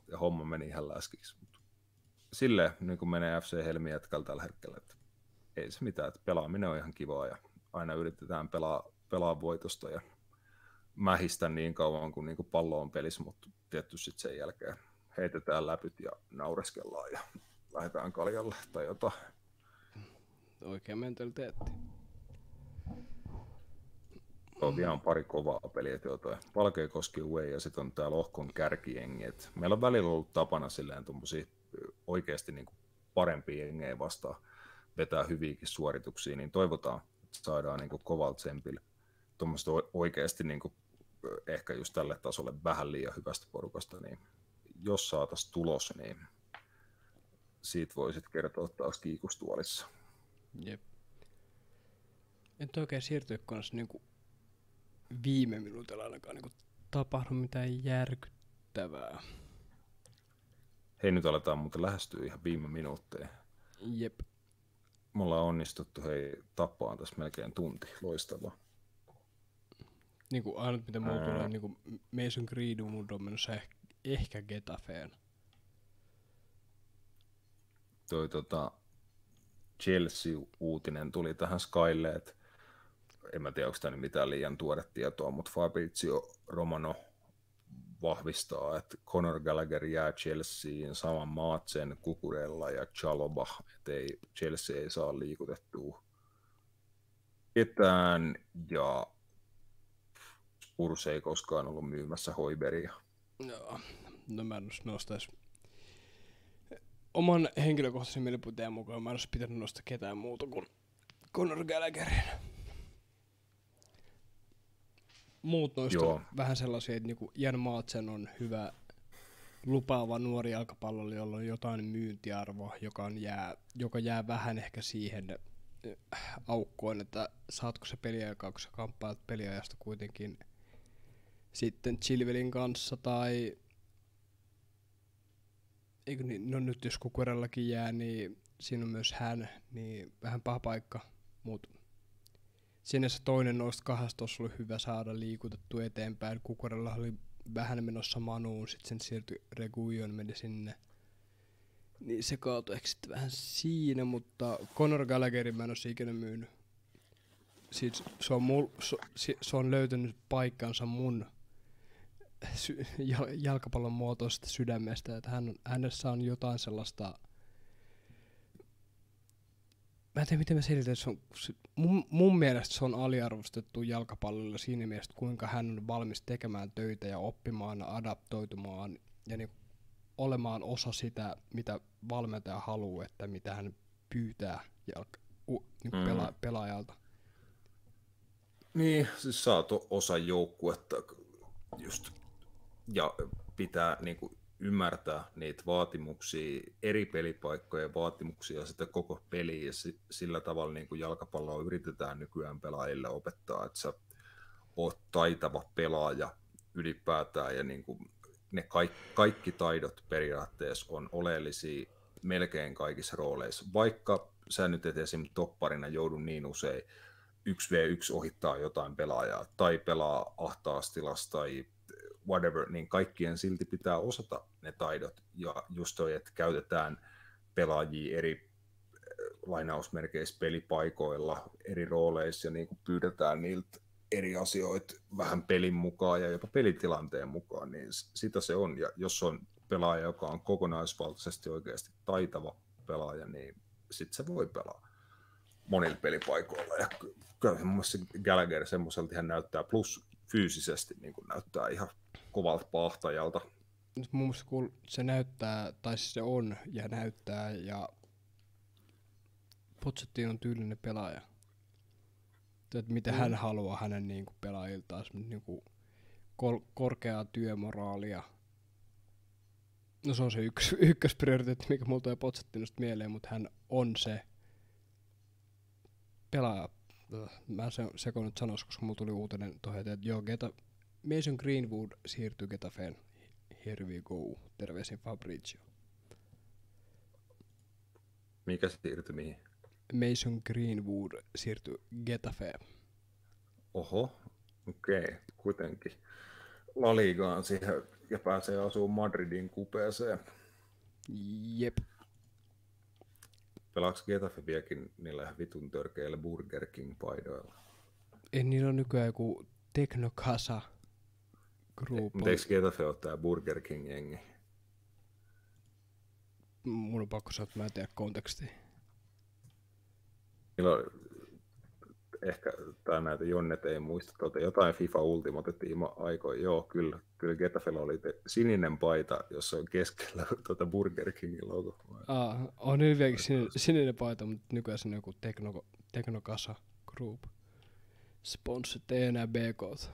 Speaker 2: ja homma meni ihan läskiksi. Silleen niin kuin menee FC Helmi jätkällä tällä hetkellä, että ei se mitään, että pelaaminen on ihan kivaa ja aina yritetään pelaa voitosta ja mähistä niin kauan kuin niinku pallo on pelissä, mutta tietysti sitten sen jälkeen heitetään läpyt ja naureskellaan ja lähdetään kaljalle tai jotain.
Speaker 1: Oikea mentaliteetti.
Speaker 2: On vielä pari kovaa peliä, toi Valkeakoski Away ja sitten on tää lohkon kärkijengi. Meillä on välillä ollut tapana silleen tommosia oikeasti niinku parempia jengejä vastaan vetää hyviäkin suorituksia, niin toivotaan, että saadaan niinku kovalta tsempillä tuommoista oikeasti niinku ehkä just tälle tasolle vähän liian hyvästä porukasta, niin jos saataisiin tulos, niin siitä voisit kertoa taas kiikustuolissa.
Speaker 1: Jep. En oikein siirtyä kanssa niinku viime minuutilla ainakaan niinku tapahdu mitään järkyttävää.
Speaker 2: Hei, nyt aletaan muuten lähestyä ihan viime minuutteja.
Speaker 1: Jep.
Speaker 2: Me ollaan onnistuttu tappaan tässä melkein tunti. Loistavaa.
Speaker 1: Niinku ainut mitä mulla tulee niinku Mason Greenwood on menossa ehkä Getafeen.
Speaker 2: Toi Chelsea-uutinen tuli tähän Skylle, että en mä tiedä, onko tämä mitään liian tuore tietoa, mutta Fabrizio Romano vahvistaa, että Conor Gallagher jää Chelseain saman Maatsen, Cucurella ja Chalobah, että Chelsea ei saa liikutettua ketään, ja Spurs ei koskaan ollut myymässä Hoiberia.
Speaker 1: Joo, no mä en nostais oman henkilökohtaisen mielipiteen mukaan, mä en olisi pitänyt nostaa ketään muuta kuin Conor Gallagherin. Muut noista on vähän sellaisia, että niinku Jan Maatsen on hyvä, lupaava nuori jalkapalloilija, jolla on jotain myyntiarvoa, joka jää vähän ehkä siihen aukkoon, että saatko se peliaikaa, kun sä kamppaat peliajasta kuitenkin sitten Chilwellin kanssa, tai eikö niin, no nyt jos Cucurellakin jää, niin siinä on myös hän, niin vähän paha paikka, mutta sinne se toinen noista kahdesta olisi ollut hyvä saada liikutettu eteenpäin. Cucurella oli vähän menossa Manuun, sitten sen siirtyi Reguilon, meni sinne. Niin se kaatui ehkä sitten vähän siinä, mutta Conor Gallagherin mä en olisi ikinä myynyt. Siis se on löytänyt paikkansa mun jalkapallon muotoisesta sydämestä, että hänessä on jotain sellaista. Mä en tiedä, miten mä selitän, mun mielestä se on aliarvostettu jalkapallolla siinä mielessä, kuinka hän on valmis tekemään töitä ja oppimaan, adaptoitumaan ja niin olemaan osa sitä, mitä valmentaja haluaa, että mitä hän pyytää pelaajalta.
Speaker 2: Niin, siis sä oot osa joukkuetta just, ja pitää niinku ymmärtää niitä vaatimuksia, eri pelipaikkojen vaatimuksia ja sitä koko peliä, ja sillä tavalla niin kuin jalkapalloa yritetään nykyään pelaajille opettaa, että sä oot taitava pelaaja ylipäätään, ja niin kuin ne kaikki taidot periaatteessa on oleellisia melkein kaikissa rooleissa, vaikka sä nyt et esimerkiksi topparina joudu niin usein 1v1 ohittaa jotain pelaajaa, tai pelaa ahtaassa tilassa, tai whatever, niin kaikkien silti pitää osata ne taidot, ja just toi, että käytetään pelaajia eri lainausmerkeissä pelipaikoilla, eri rooleissa, ja niin kuin pyydetään niiltä eri asioita vähän pelin mukaan ja jopa pelitilanteen mukaan, niin sitä se on, ja jos on pelaaja, joka on kokonaisvaltaisesti oikeasti taitava pelaaja, niin sitten se voi pelaa monilla pelipaikoilla, ja kyllä mun mielestä Gallagher semmoiselta hän näyttää, plus fyysisesti niin kuin näyttää ihan kovalta paahtajalta.
Speaker 1: Mun mielestä kun se näyttää, tai se on ja näyttää, ja Pochettino on tyylinen pelaaja. Että mitä hän haluaa hänen niin kuin pelaajiltaan, niin kuin korkeaa työmoraalia. No se on se ykkösprioriteetti, mikä mulla tulee Pochettinosta mieleen, mutta hän on se pelaaja. Mä sekoin nyt sanoisi, koska mulla tuli uutinen tuohon, että joo, Mason Greenwood siirtyy Getafeen. Here we go. Terveisin Fabrizio.
Speaker 2: Mikä siirtyi mihin?
Speaker 1: Mason Greenwood siirtyi Getafeen.
Speaker 2: Oho, okei, kuitenkin. La Ligaan siihen ja pääsee asumaan Madridin kupeeseen.
Speaker 1: Jep.
Speaker 2: Pelaako Getafe vieläkin niillä ihan vitun törkeillä Burger King-paidoilla?
Speaker 1: Ei, niillä on nykyään joku Teknokasa Group.
Speaker 2: Mutta eikö Getafe ole tää Burger King-jengi?
Speaker 1: Mun on pakko sanoa, että mä en tiedä kontekstia.
Speaker 2: Niillä on ehkä, tai näitä Jonnet ei muista, jotain FIFA Ultimate Team aikoja. Joo, kyllä Getafella oli sininen paita, jossa on keskellä Burger Kingin logo.
Speaker 1: On nyt vieläkin sininen paita, mutta nykyään se on joku Teknokasa Group. Sponsorit ei enää BK:t.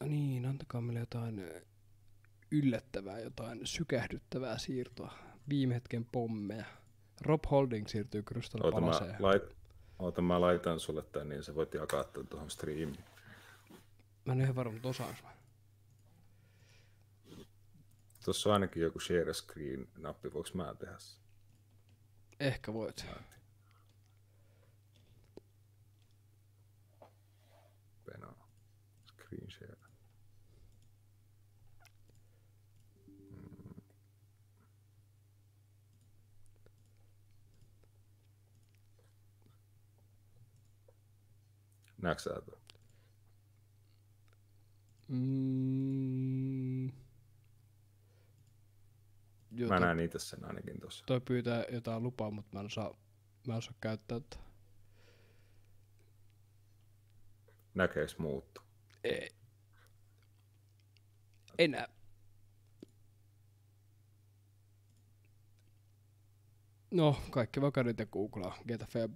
Speaker 1: No niin, antakaa meille jotain yllättävää, jotain sykähdyttävää siirtoa. Viime hetken pommeja. Rob Holding siirtyy Crystal Palaceen.
Speaker 2: Oota, mä laitan sulle tän, niin sä voit jakaa tän tuohon striimiin.
Speaker 1: Mä en ihan varma, mutta osaanko mä.
Speaker 2: Tuossa on ainakin joku share screen-nappi, voiko mä tehdä se?
Speaker 1: Ehkä voit.
Speaker 2: Penaa. Screen share. Näetkö sä tuon? Mä näen itse sen ainakin tossa.
Speaker 1: Toi pyytää jotain lupaa, mutta mä en osaa käyttää.
Speaker 2: Näkeekö muuttu?
Speaker 1: Ei näe. No, kaikki vaikka nyt ja googlaa. Getafe ja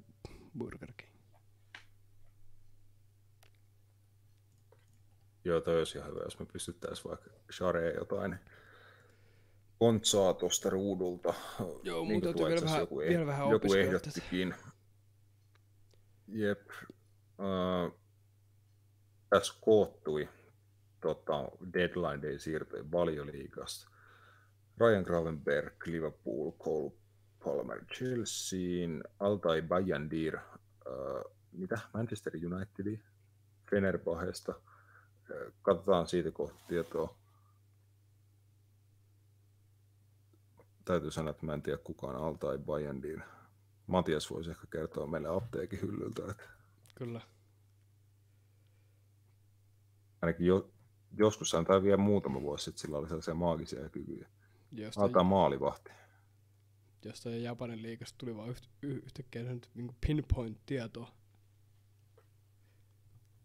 Speaker 1: Burger King.
Speaker 2: Joo, toi olisi ihan hyvä, jos me pystyttäisiin vaikka shareen jotain kontsaa tuosta ruudulta.
Speaker 1: Joo,
Speaker 2: niin
Speaker 1: mun täytyy vielä vähän
Speaker 2: joku ehdottikin. Jep. Tässä koottui Deadline Day siirtojen Valioliigasta. Ryan Gravenberg, Liverpool, Cole Palmer, Chelseain, Altay Bayindir, Manchester United, Fenerbahesta. Katsotaan siitä kohta tietoa. Täytyy sanoa, että mä en tiedä kukaan Altay Bayindir. Matias voisi ehkä kertoa meille apteekin hyllyltä. Että
Speaker 1: kyllä.
Speaker 2: Ainakin joskus tai vielä muutama vuosi sitten sillä oli sellaisia maagisia kykyjä. Alkaa maalivahti.
Speaker 1: Jostain Japanin liigasta tuli vaan yhtäkkiä niin pinpoint-tietoa.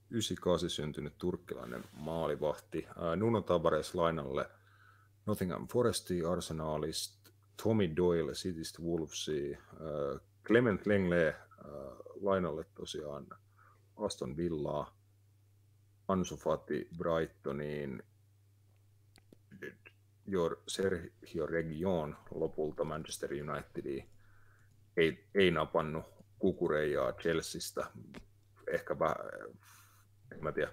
Speaker 2: 98 syntynyt turkkilainen maalivahti. Nuno Tavares lainalle Nottingham Forestia, Arsenalista, Tommy Doyle Citystä Wolvesia, Clement Lenglet lainalle tosiaan Aston Villaa, Ansu Fati Brightoniin, Sergio Reguilón lopulta Manchester Unitediin. Ei napannut Kukureijaa Chelseasta. Ehkä vähän, en mä tiedä,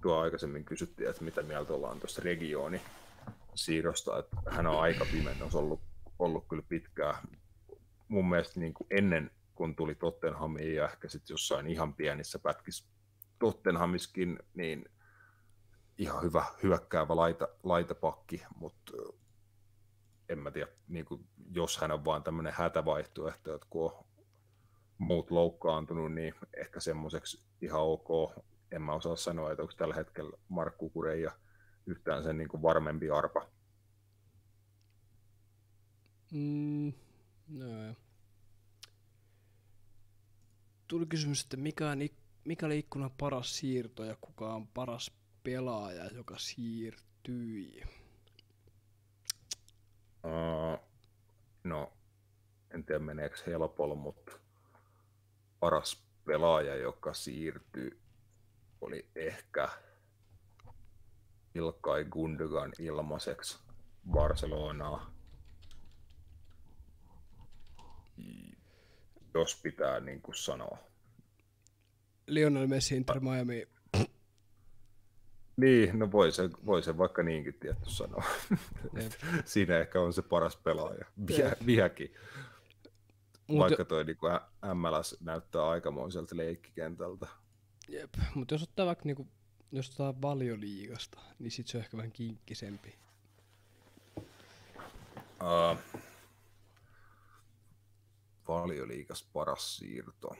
Speaker 2: tuo aikaisemmin kysyttiin, että mitä mieltä ollaan tuosta Reguilónin siirrosta, että hän on aika pimennys ollut kyllä pitkään. Mun mielestä niin kuin ennen kun tuli Tottenhamiin ja ehkä sitten jossain ihan pienissä pätkissä Tottenhamiskin, niin ihan hyvä hyökkäävä laitapakki, mutta en mä tiedä, niin kuin, jos hän on vaan tämmöinen hätävaihtoehto, että kun on muut loukkaantunut, niin ehkä semmoiseksi ihan ok. En mä osaa sanoa, että onko tällä hetkellä Mark Kukureija yhtään sen niin kuin varmempi arpa.
Speaker 1: No. Tuli kysymys, että mikä oli ikkunan paras siirto ja kuka on paras pelaaja, joka siirtyi?
Speaker 2: No, en tiedä meneekö helpolla, mutta paras pelaaja, joka siirtyi, oli ehkä Ilkay Gundogan ilmaiseksi Barcelonaa. Jos pitää niin kuin sanoa.
Speaker 1: Lionel Messi Inter Miami.
Speaker 2: Niin, no voi se vaikka niinkin tietty sanoa. Siinä ehkä on se paras pelaaja. Vieläkin. Vaikka toi niin MLS näyttää aikamoiselta leikkikentältä.
Speaker 1: Jep, mutta jos ottaa vaikka niinku, jos ottaa Valioliigasta, niin sit se on ehkä vähän kinkkisempi.
Speaker 2: Valioliigas paras siirto.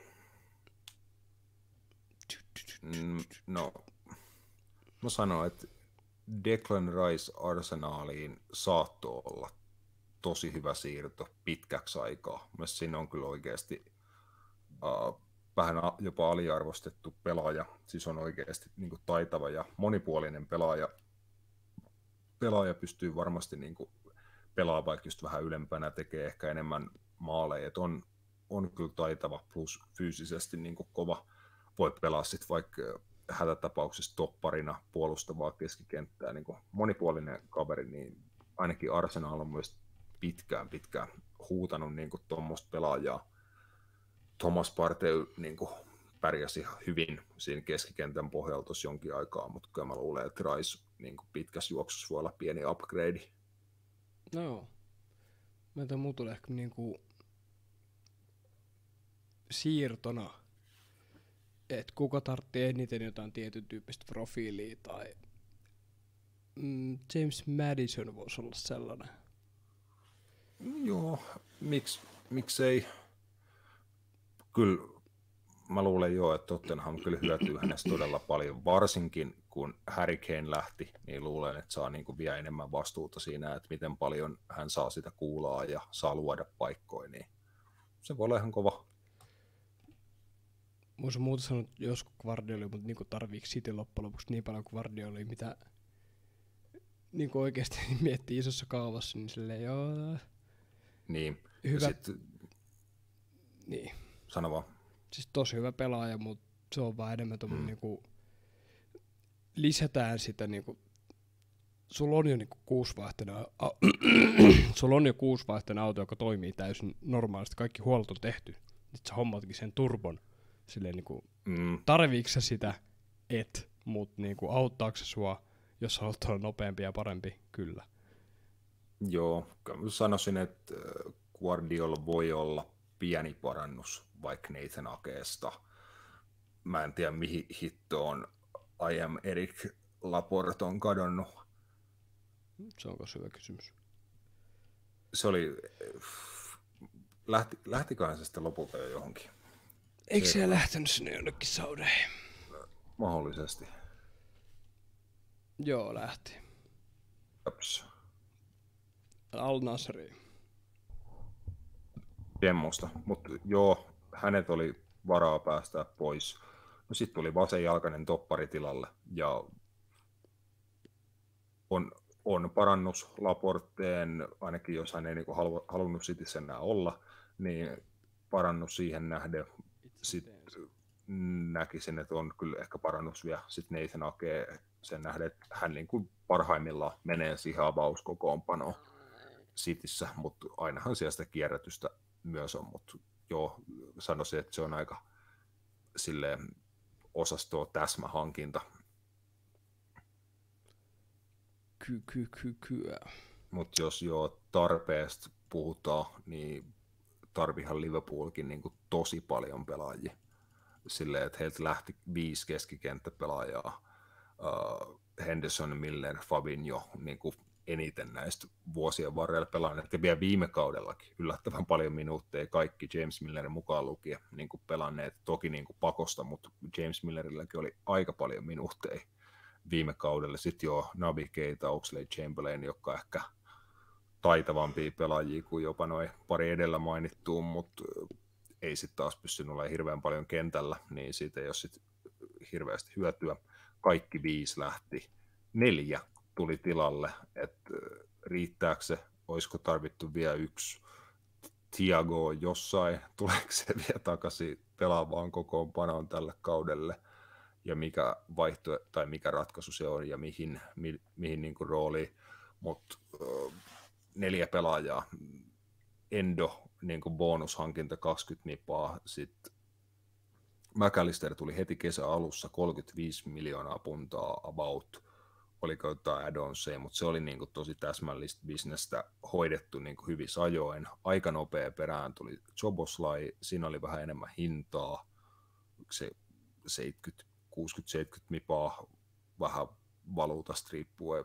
Speaker 2: No, mä sanon, että Declan Rice Arsenaliin saattoi olla tosi hyvä siirto pitkäksi aikaa. Mielestäni siinä on kyllä oikeasti vähän jopa aliarvostettu pelaaja. Siis on oikeasti niin kuin taitava ja monipuolinen pelaaja. Pelaaja pystyy varmasti niin kuin pelaamaan vaikka just vähän ylempänä, tekee ehkä enemmän maaleja. On kyllä taitava plus fyysisesti niin kuin kova. Voi pelaa sitten vaikka hätätapauksessa topparina puolustavaa keskikenttää. Niin kuin monipuolinen kaveri, niin ainakin Arsenal on myös pitkään huutanut niin tuommoista pelaajaa. Thomas Partey niin kuin pärjäsi ihan hyvin siinä keskikentän pohjalta tuossa jonkin aikaa, mutta kyllä mä luulen, että Rice niin kuin pitkässä juoksussa voi olla pieni upgrade.
Speaker 1: No joo. Meitä muu tulee ehkä niinku siirtona, että kuka tarvitsee eniten jotain tietyn tyyppistä profiilia tai James Madison voisi olla sellainen.
Speaker 2: Joo, miksei? Kyllä mä luulen jo, että Tottenham kyllä hyötyy hänestä todella paljon, varsinkin kun Harry Kane lähti, niin luulen, että saa niin kuin vielä enemmän vastuuta siinä, että miten paljon hän saa sitä kuulaa ja saa luoda paikkoja, niin se voi olla ihan kova.
Speaker 1: Mä olisin muuta sanonut joskus Guardiola, mutta niinku tarviiko City loppujen lopuksi niin paljon Guardiola, mitä niinku oikeasti miettii isossa kaavassa, niin silleen joo.
Speaker 2: Niin,
Speaker 1: Hyvä.
Speaker 2: Niin. Sano vaan.
Speaker 1: Siis tosi hyvä pelaaja, mutta se on vaan enemmän tommonen niinku, lisätään sitä niinku, sulla on jo niinku kuusivaihteinen auto, joka toimii täysin normaalisti, kaikki huollot on tehty, nyt sä hommatkin sen turbon, silleen niinku, tarviiko sä sitä, mut niinku, auttaako se sua, jos haluat olla nopeampi ja parempi, kyllä.
Speaker 2: Joo, sanoisin, että Guardiola voi olla pieni parannus vaikka Nathan Akeesta. Mä en tiedä, mihin hittoon I am Eric Laporte on kadonnut.
Speaker 1: Se on hyvä kysymys.
Speaker 2: Se oli... Lähtiköhän se sitten lopulta jo johonkin?
Speaker 1: Eikö se lähtenyt sinne jonnekin Saudeihin?
Speaker 2: Mahdollisesti.
Speaker 1: Joo, lähti.
Speaker 2: Japs.
Speaker 1: Al-Nasriin.
Speaker 2: Semmosta, mutta joo, hänet oli varaa päästää pois. No sitten tuli vasenjalkainen toppari tilalle ja on parannus Laporteen, ainakin jos hän ei niinku halunnut Cityssä enää olla, niin parannus siihen nähden. Sitten näkisin, että on kyllä ehkä parannus vielä sitten Nathan Akee sen nähden, että hän niinku parhaimmillaan menee siihen avauskokoonpanoon Cityssä, mutta ainahan siellä sitä kierrätystä myös on, mutta joo, sanoisin, että se on aika silleen osastoa täsmähankinta. Mutta jos jo tarpeesta puhutaan, niin tarvihan Liverpoolkin niin kuin tosi paljon pelaajia. Silleen, että heiltä lähti 5 keskikenttäpelaajaa. Henderson, Milner, Fabinho, niin kuin eniten näistä vuosien varrella pelanneet, ja vielä viime kaudellakin yllättävän paljon minuutteja, kaikki James Millerin mukaan lukien niin kuin pelanneet, toki niin kuin pakosta, mutta James Millerilläkin oli aika paljon minuutteja viime kaudella. Sitten jo Naby Keita, Oxlade-Chamberlain, jotka ehkä taitavampia pelaajia kuin jopa noin pari edellä mainittuun, mutta ei sitten taas pystynyt olemaan hirveän paljon kentällä, niin siitä ei ole sitten hirveästi hyötyä. Kaikki 5 lähti, 4 tuli tilalle, että riittääkö se, olisiko tarvittu vielä 1 Thiago jossain, tuleeko se vielä takaisin pelaavaan kokoonpanoon tälle kaudelle, ja mikä tai mikä ratkaisu se on, ja mihin niin kuin rooliin, mutta 4 pelaajaa, Endo, niin kuin bonushankinta 20 nipaa, sitten McAllister tuli heti kesän alussa 35 miljoonaa puntaa about, oliko jotain add-onseja, mutta se oli niin kuin tosi täsmällistä bisnestä hoidettu niin kuin hyvissä ajoin. Aika nopea perään tuli Szoboszlai, siinä oli vähän enemmän hintaa, se 60-70 mipaa, vähän valuutasta riippuen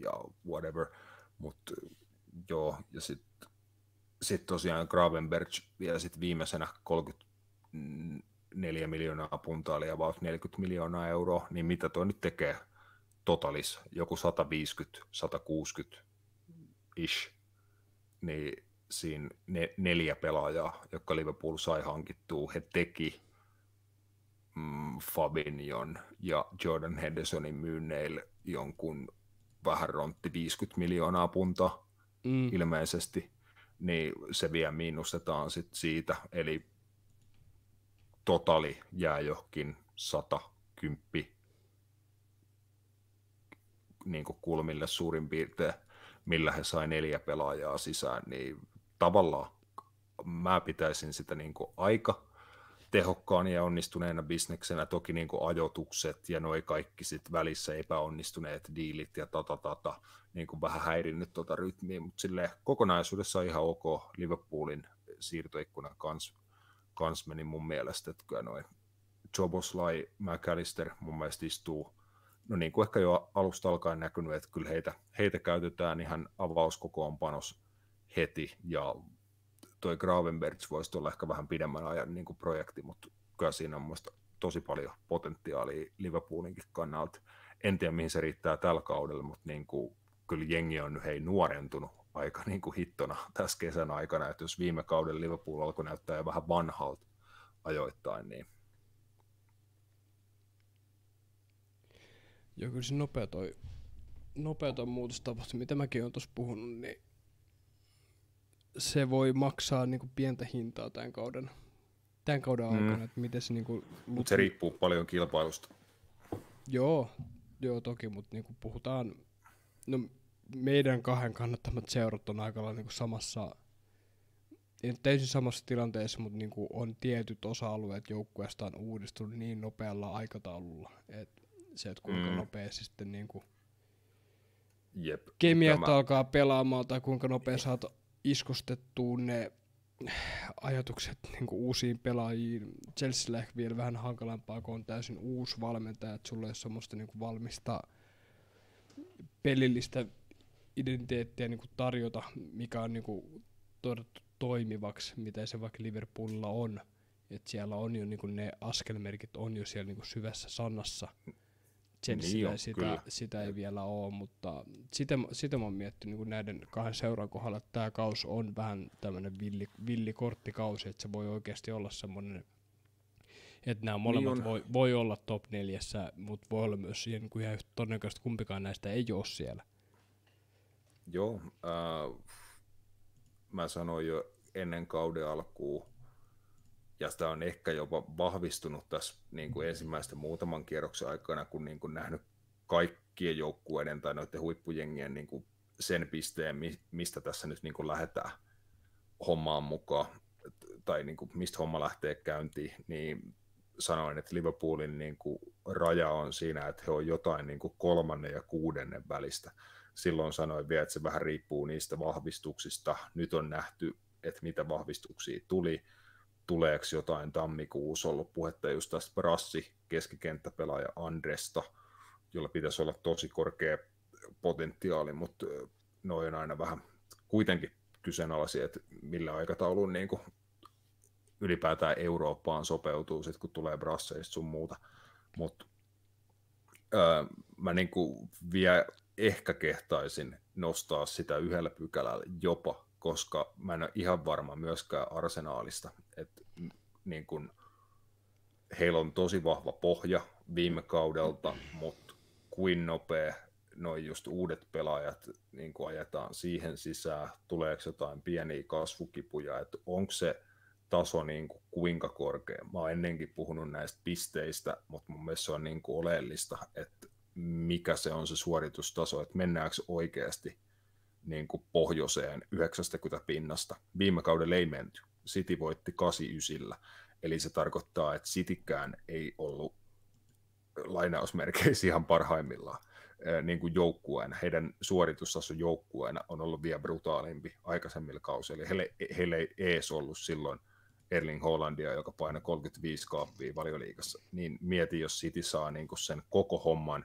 Speaker 2: ja whatever, mutta joo, ja sitten tosiaan Gravenberg vielä sitten viimeisenä 34 miljoonaa puntaa, eli about 40 miljoonaa euroa, niin mitä toi nyt tekee totalis, joku 150-160 ish, niin siinä 4 pelaajaa, jotka Liverpool sai hankittua, he teki Fabinhon ja Jordan Hendersonin myynneille jonkun vähän rontti 50 miljoonaa puntaa ilmeisesti, niin se vielä miinustetaan sit siitä, eli totali jää johonkin 110 niin kuin kulmille suurin piirtein, millä he sai 4 pelaajaa sisään, niin tavallaan mä pitäisin sitä niin kuin aika tehokkaan ja onnistuneena bisneksenä. Toki niin kuin ajoitukset ja noi kaikki sit välissä epäonnistuneet diilit ja niin kuin vähän häirinnyt rytmiä, mutta kokonaisuudessaan ihan ok. Liverpoolin siirtoikkunan kans meni mun mielestä, että kyllä noi Szoboszlai, McAllister mun mielestä istuu, no niin kuin ehkä jo alusta alkaen näkynyt, että kyllä heitä käytetään ihan avauskokoonpanos heti, ja toi Gravenberch voisi olla ehkä vähän pidemmän ajan niin kuin projekti, mutta kyllä siinä on muista tosi paljon potentiaalia Liverpoolinkin kannalta. En tiedä, mihin se riittää tällä kaudella, mutta niin kuin, kyllä jengi on nuorentunut aika niin kuin hittona tässä kesän aikana, että jos viime kaudella Liverpool alkoi näyttää jo vähän vanhalta ajoittain, niin
Speaker 1: joo, kyllä se nopea toi muutos tapahtui, mitä mäkin olen tuossa puhunut, niin se voi maksaa niinku pientä hintaa tämän kauden aikana, että miten se niinku...
Speaker 2: Mutta se riippuu paljon kilpailusta.
Speaker 1: Joo toki, mutta niinku puhutaan, no meidän kahden kannattamat seurat on aika lailla niinku samassa, ei täysin samassa tilanteessa, mutta niinku on tietyt osa-alueet joukkueesta on uudistunut niin nopealla aikataululla, että se, että kuinka nopeasti sitten niinku kemiat alkaa pelaamaan tai kuinka nopea saat iskostettua ne ajatukset niinku uusiin pelaajiin. Chelsealla ehkä vielä vähän hankalampaa, kun on täysin uusi valmentaja, että sulla ei ole semmoista niinku valmista pelillistä identiteettiä niinku tarjota, mikä on niinku todettu toimivaksi, mitä se vaikka Liverpoolilla on. Et siellä on jo niinku ne askelmerkit on jo siellä niinku syvässä sannassa. Chelsea sitä ei vielä ole, mutta sitä mä oon miettinyt niin näiden kahden seuran kohdalla, että tämä kausi on vähän tämmöinen villikorttikausi, että se voi oikeasti olla semmoinen, että nämä molemmat voi olla top 4, mutta voi olla myös siihen niin kuin ihan todennäköisesti kumpikaan näistä ei ole siellä.
Speaker 2: Joo, mä sanoin jo ennen kauden alkuun, ja sitä on ehkä jopa vahvistunut tässä niin kuin ensimmäisten muutaman kierroksen aikana, kun niin kuin nähnyt kaikkien joukkueiden tai noiden huippujengien niin kuin sen pisteen, mistä tässä nyt niin kuin lähdetään hommaan mukaan, tai niin kuin mistä homma lähtee käyntiin, niin sanoin, että Liverpoolin niin kuin raja on siinä, että he on jotain niin kuin 3. ja 6. välistä. Silloin sanoin vielä, että se vähän riippuu niistä vahvistuksista. Nyt on nähty, että mitä vahvistuksia tuli. Tuleeko jotain tammikuussa, ollut puhetta just tästä Brassi keskikenttäpelaaja Andresta, jolla pitäisi olla tosi korkea potentiaali, mutta noin on aina vähän kuitenkin kyseenalaisia, että millä aikataulun niin kuin ylipäätään Eurooppaan sopeutuu, sit kun tulee Brasseista sun muuta. Mutta mä niin kuin vielä ehkä kehtaisin nostaa sitä 1 pykälällä jopa, koska mä en ole ihan varma myöskään Arsenaalista, että niin kun, heillä on tosi vahva pohja viime kaudelta, mutta kuin nopea noin just uudet pelaajat niin kun ajetaan siihen sisään, tuleeko jotain pieniä kasvukipuja, että onko se taso niin kuin kuinka korkea. Mä oon ennenkin puhunut näistä pisteistä, mutta mun mielestä se on niin kuin oleellista, että mikä se on se suoritustaso, että mennäänkö oikeasti niin kuin pohjoiseen 90 pinnasta. Viime kaudella ei menty. City voitti 89, eli se tarkoittaa, että Citykään ei ollut lainausmerkeissä ihan parhaimmillaan niin kuin joukkueena. Heidän suoritustaso joukkueena on ollut vielä brutaalimpi aikaisemmilla kausilla. Heillä ei ees ollut silloin Erling Haalandia, joka painoi 35 kaappia Valioliigassa. Niin mieti, jos City saa niin kuin sen koko homman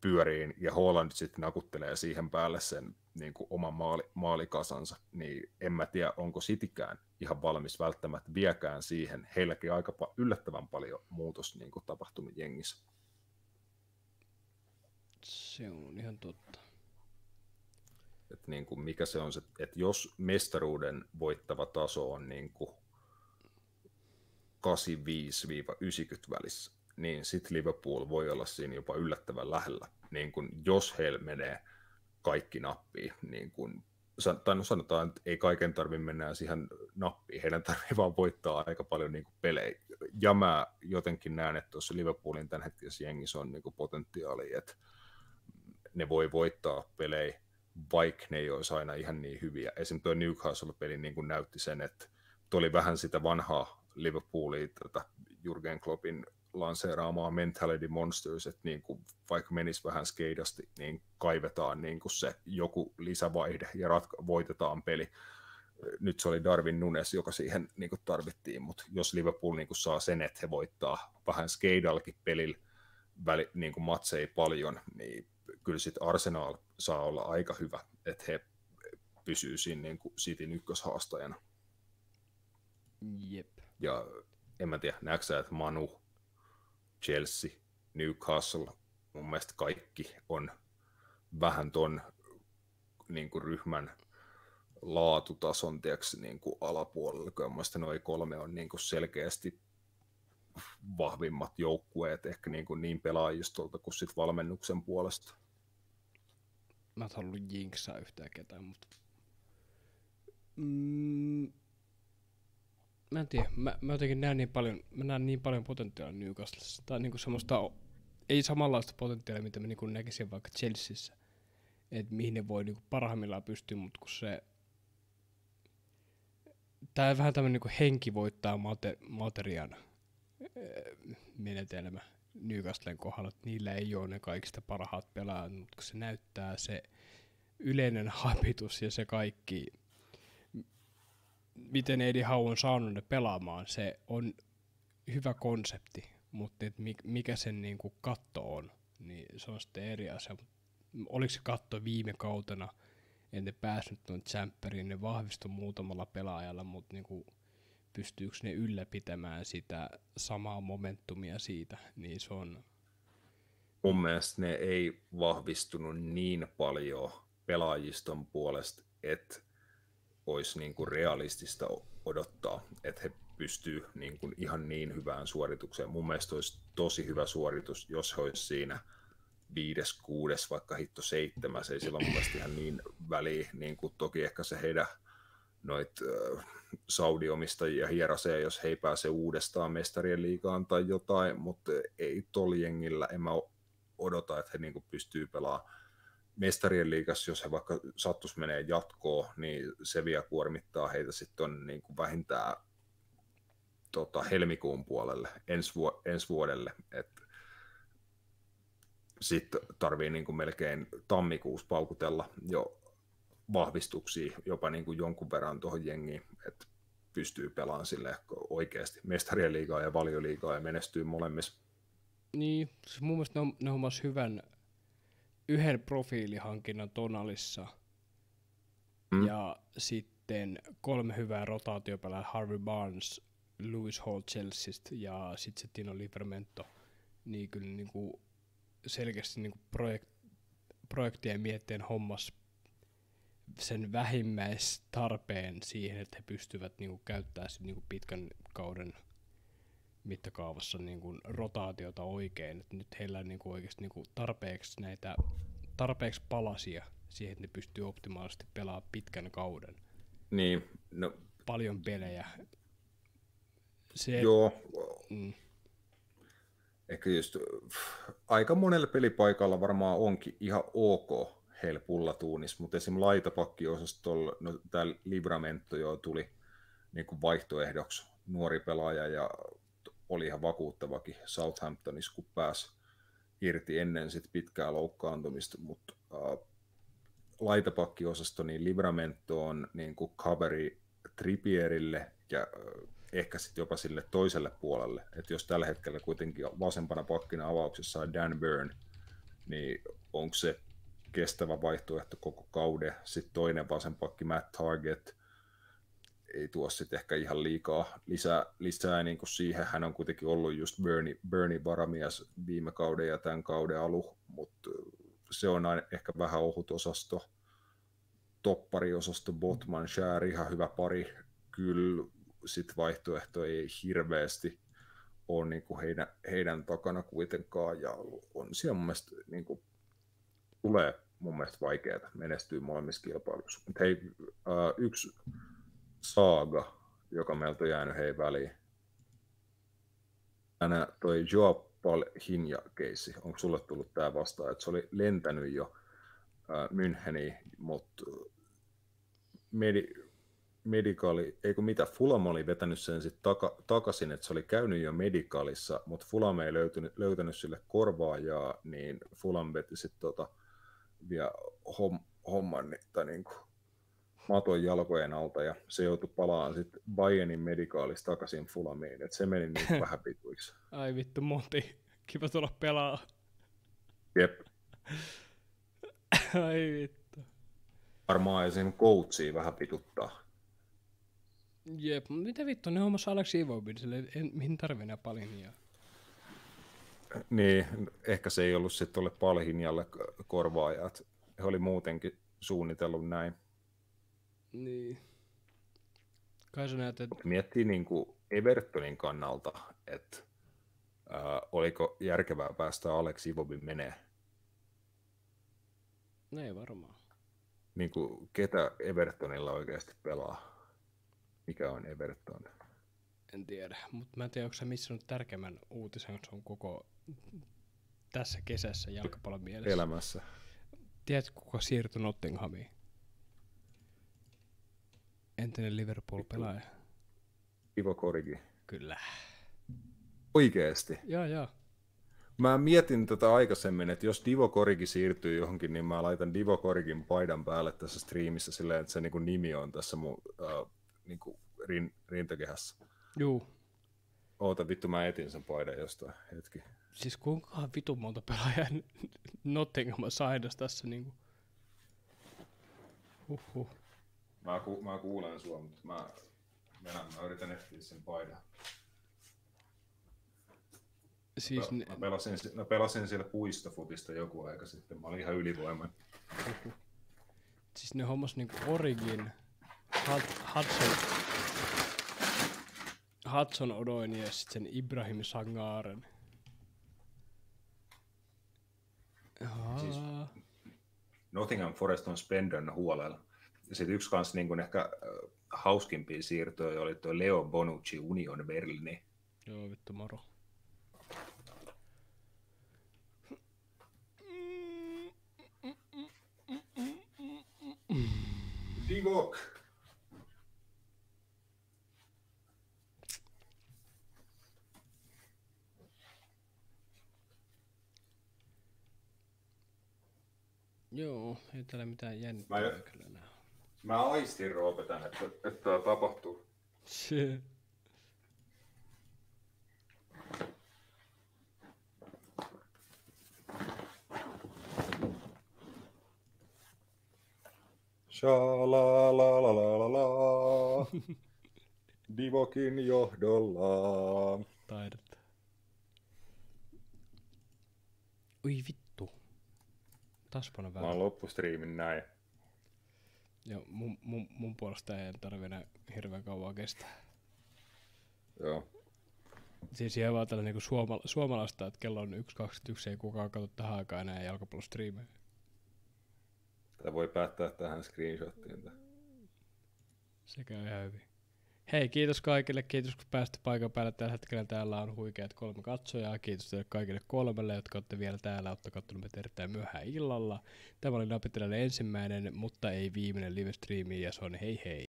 Speaker 2: pyöriin ja Haaland sitten nakuttelee siihen päälle sen niin kuin oman maalikasansa, niin en mä tiedä, onko Citykään ihan valmis välttämättä viekään siihen. Heilläkin aika yllättävän paljon muutos niin kuin tapahtumia jengissä.
Speaker 1: Se on ihan totta.
Speaker 2: Että niin kuin mikä se on se, että jos mestaruuden voittava taso on niin kuin 85-90 välissä, niin sitten Liverpool voi olla siinä jopa yllättävän lähellä. Niin kun jos heillä menee kaikki nappiin, niin kun, tai no sanotaan, että ei kaiken tarvitse mennä siihen nappiin, heidän tarvitsee vaan voittaa aika paljon niin kuin pelejä. Ja mä jotenkin näen, että tuossa Liverpoolin tämänhetkisessä jengissä on niin kuin potentiaalia, että ne voi voittaa pelejä, vaikka ne ei olisi aina ihan niin hyviä. Esimerkiksi tuo Newcastle-peli niin kuin näytti sen, että oli vähän sitä vanhaa Liverpoolia tätä Jurgen Kloppin lanseeraamaa Mentality Monsters, että niin kuin vaikka menisi vähän skeidasti, niin kaivetaan niin kuin se joku lisävaihde ja voitetaan peli. Nyt se oli Darwin Nunes, joka siihen niin kuin tarvittiin, mutta jos Liverpool niin kuin saa sen, että he voittaa vähän skeidallakin pelillä, niin kuin matseja paljon, niin kyllä sitten Arsenal saa olla aika hyvä, että he pysyy siinä niin kuin Cityn ykköshaastajana.
Speaker 1: Jep.
Speaker 2: Ja en mä tiedä, näetkö sä, että Manu, Chelsea, Newcastle, mun mielestä kaikki on vähän ton niin kuin ryhmän laatutason niin kuin alapuolella, kun mielestäni noi 3 on niin kuin selkeästi vahvimmat joukkueet ehkä niin pelaajistolta kuin sit valmennuksen puolesta.
Speaker 1: Mä en halua jinksaa yhtään ketään, mutta mä en tiedä, mä jotenkin näen niin paljon potentiaalia Newcastlessa. Tai niinku semmoista, ei samanlaista potentiaalia, mitä mä niinku näkisin vaikka Chelseassa. Että mihin ne voi niinku parhaimmillaan pystyä, mutta kun se... Tää on vähän tämmönen niinku henki voittaa materiaan menetelmä Newcastlen kohdalla. Että niillä ei ole ne kaikista parhaat pelaajat, mutta kun se näyttää se yleinen habitus ja se kaikki... Miten Eddie Howe on saanut ne pelaamaan, se on hyvä konsepti, mutta mikä sen niinku katto on, niin se on sitten eri asia. Oliko se katto viime kautena, en ne päässyt tuon Champeriin, ne vahvistui muutamalla pelaajalla, mutta niinku, pystyykö ne ylläpitämään sitä samaa momentumia siitä, niin se on...
Speaker 2: Mun mielestä ne ei vahvistunut niin paljon pelaajiston puolesta, että olisi niin kuin realistista odottaa, että he pystyy niin kuin ihan niin hyvään suoritukseen. Mun mielestä olisi tosi hyvä suoritus, jos he olisi siinä 5., 6., vaikka hitto 7. Ei sillä mun mielestä ihan niin väliä, niin kuin toki ehkä se heidän noit Saudi-omistajia hierasee, jos he ei pääse uudestaan mestarien liigaan tai jotain, mutta ei tol jengillä, en mä odota, että he niin kuin pystyy pelaamaan mestarien liigassa, jos he vaikka sattus menee jatkoon, niin se vielä kuormittaa heitä sitten niin kuin vähintään helmikuun puolelle ensi vuodelle. Sitten tarvii niin kuin melkein tammikuussa paukutella jo vahvistuksia jopa niin kuin jonkun verran tuohon jengiin, että pystyy pelaamaan sille oikeasti mestarien liigaa ja valioliigaa ja menestyy molemmissa.
Speaker 1: Niin, siis mun mielestä ne hommas hyvän yhden profiilihankinnan Tonalissa ja sitten 3 hyvää rotaatiopelää Harvey Barnes, Lewis Hall Chelseastä ja sitten se Tino Livramento. Niin kyllä niinku selkeästi niinku projektien mietteen hommas sen vähimmäistarpeen siihen, että he pystyvät niinku käyttämään sit niinku pitkän kauden mittakaavassa niinku rotaatiota oikein. Et nyt heillä on niinku oikeasti niinku tarpeeksi palasia siihen, että ne pystyy optimaalisesti pelaamaan pitkän kauden.
Speaker 2: Niin, no.
Speaker 1: Paljon pelejä.
Speaker 2: Joo. Ehkä just aika monella pelipaikalla varmaan onkin ihan ok heillä pullatuunis, mutta esimerkiksi laitapakkiosastolla, no tää Livramento jo tuli niin kuin vaihtoehdoksi nuori pelaaja ja oli ihan vakuuttavakin Southamptonissa, kun pääsi irti ennen sit pitkää loukkaantumista, mutta laitapakkiosasto, niin Livramento on niin kuin coveri Trippierille ja ehkä sitten jopa sille toiselle puolelle, että jos tällä hetkellä kuitenkin vasempana pakkina avauksessa on Dan Burn, niin onko se kestävä vaihtoehto koko kauden. Sitten toinen vasen pakki Matt Target ei tuo sitten ehkä ihan liikaa lisää niin kuin siihen. Hän on kuitenkin ollut just Bernie varamies viime kauden ja tämän kauden alu, mutta se on aina ehkä vähän ohut osasto. Toppariosasto Botman, Schär, ihan hyvä pari. Kyllä sit vaihtoehto ei hirveästi ole niin kuin heidän takana kuitenkaan, ja on siellä mun mielestä niin kuin, tulee mun mielestä vaikeaa menestyä molemmissa kilpailuissa. Mutta hei, yksi saaga, joka meiltä on jäänyt väliin. Tänään toi Joao Hinja-keissi, onko sulle tullut tää vastaan, että se oli lentänyt jo Müncheniin, mutta Medikaali, eikö mitä, Fulham oli vetänyt sen sitten takaisin, että se oli käynyt jo Medicalissa, mutta Fulham ei löytänyt sille korvaajaa, niin Fulham veti sitten vielä homman tai niinku maton jalkojen alta, ja se joutui palaamaan sitten Bayernin Medicalista takaisin Fulhamiin, että se meni niinku vähän pituiksi.
Speaker 1: Ai vittu, Monti, kiva tulla pelaa.
Speaker 2: Jep.
Speaker 1: Ai vittu.
Speaker 2: Varmaan esim. Coachia vähän pituttaa.
Speaker 1: Jep, mitä vittu, ne hommas Alex Ivobin, mihin tarvii enää Palhinjaa.
Speaker 2: Niin, ehkä se ei ollut sitten tuolle Palhinjalle korvaajat. He oli muutenkin suunnitellut näin.
Speaker 1: Niin. Kai sä näet, että...
Speaker 2: Miettii niinku Evertonin kannalta, että oliko järkevää päästä Alex Ivobin menee.
Speaker 1: No ei varmaan.
Speaker 2: Niinku, ketä Evertonilla oikeasti pelaa? Mikä on Everton?
Speaker 1: En tiedä, mutta mä en tiedä, onko sä missannut tärkeimmän uutisen, se on koko tässä kesässä jalkapallon mielessä.
Speaker 2: Elämässä.
Speaker 1: Tiedätkö, kuka siirtyi Nottinghamiin? Entinen Liverpool-pelaaja.
Speaker 2: Ivo Korigi.
Speaker 1: Kyllä.
Speaker 2: Oikeesti?
Speaker 1: Joo.
Speaker 2: Mä mietin tätä aikaisemmin, että jos Divo Korigi siirtyy johonkin, niin mä laitan Divo Korigin paidan päälle tässä striimissä silleen, että se niinku nimi on tässä mun niinku rintakehässä.
Speaker 1: Juu.
Speaker 2: Oota vittu, mä etin sen paidan jostain hetki.
Speaker 1: Siis kuinka vitun monta pelaajaa Nottingham saidas tässä niinku.
Speaker 2: Mä kuulen sua, mutta mä yritän etsiä sen paidan.
Speaker 1: Siis
Speaker 2: mä pelasin siellä puistofutista joku aika sitten, mä olin ihan ylivoimainen.
Speaker 1: Siis ne hommas niinku Origin, Hudson Odoin ja sit sen Ibrahim Sangaren.
Speaker 2: Siis Nottingham Forest on Spendon huolella. Ja sitten yksi kans niin ehkä hauskimpia siirtoja oli tuo Leo Bonucci Union Berlini.
Speaker 1: Joo, vittu moro.
Speaker 2: Divok!
Speaker 1: Joo, ei täällä mitään jännittävää kyllä enää.
Speaker 2: Mä aistin Roopetan, että tää tapahtuu. Sha-la-la-la-la-la. Divokin johdolla.
Speaker 1: Taidetta. Oi vittu. Taspanen vähän.
Speaker 2: Mä oon loppustriimin näin.
Speaker 1: Joo, mun puolesta ei tarvi enää hirveän kauan kestää.
Speaker 2: Joo.
Speaker 1: Siis ihan vaan tällainen niinku suomalaista, että kello on 1.21, ei kukaan katso tähän aikaan enää jalkapallostriimejä.
Speaker 2: Tää voi päättää tähän screenshottiin.
Speaker 1: Se käy ihan hyvin. Hei, kiitos kaikille. Kiitos, kun pääsitte paikan päälle. Tällä hetkellä täällä on huikeat 3 katsojaa. Kiitos teille kaikille 3, jotka olette vielä täällä. Olette katsoneet meitä erittäin myöhään illalla. Tämä oli Napitelainen ensimmäinen, mutta ei viimeinen live-striimi, ja se on hei hei.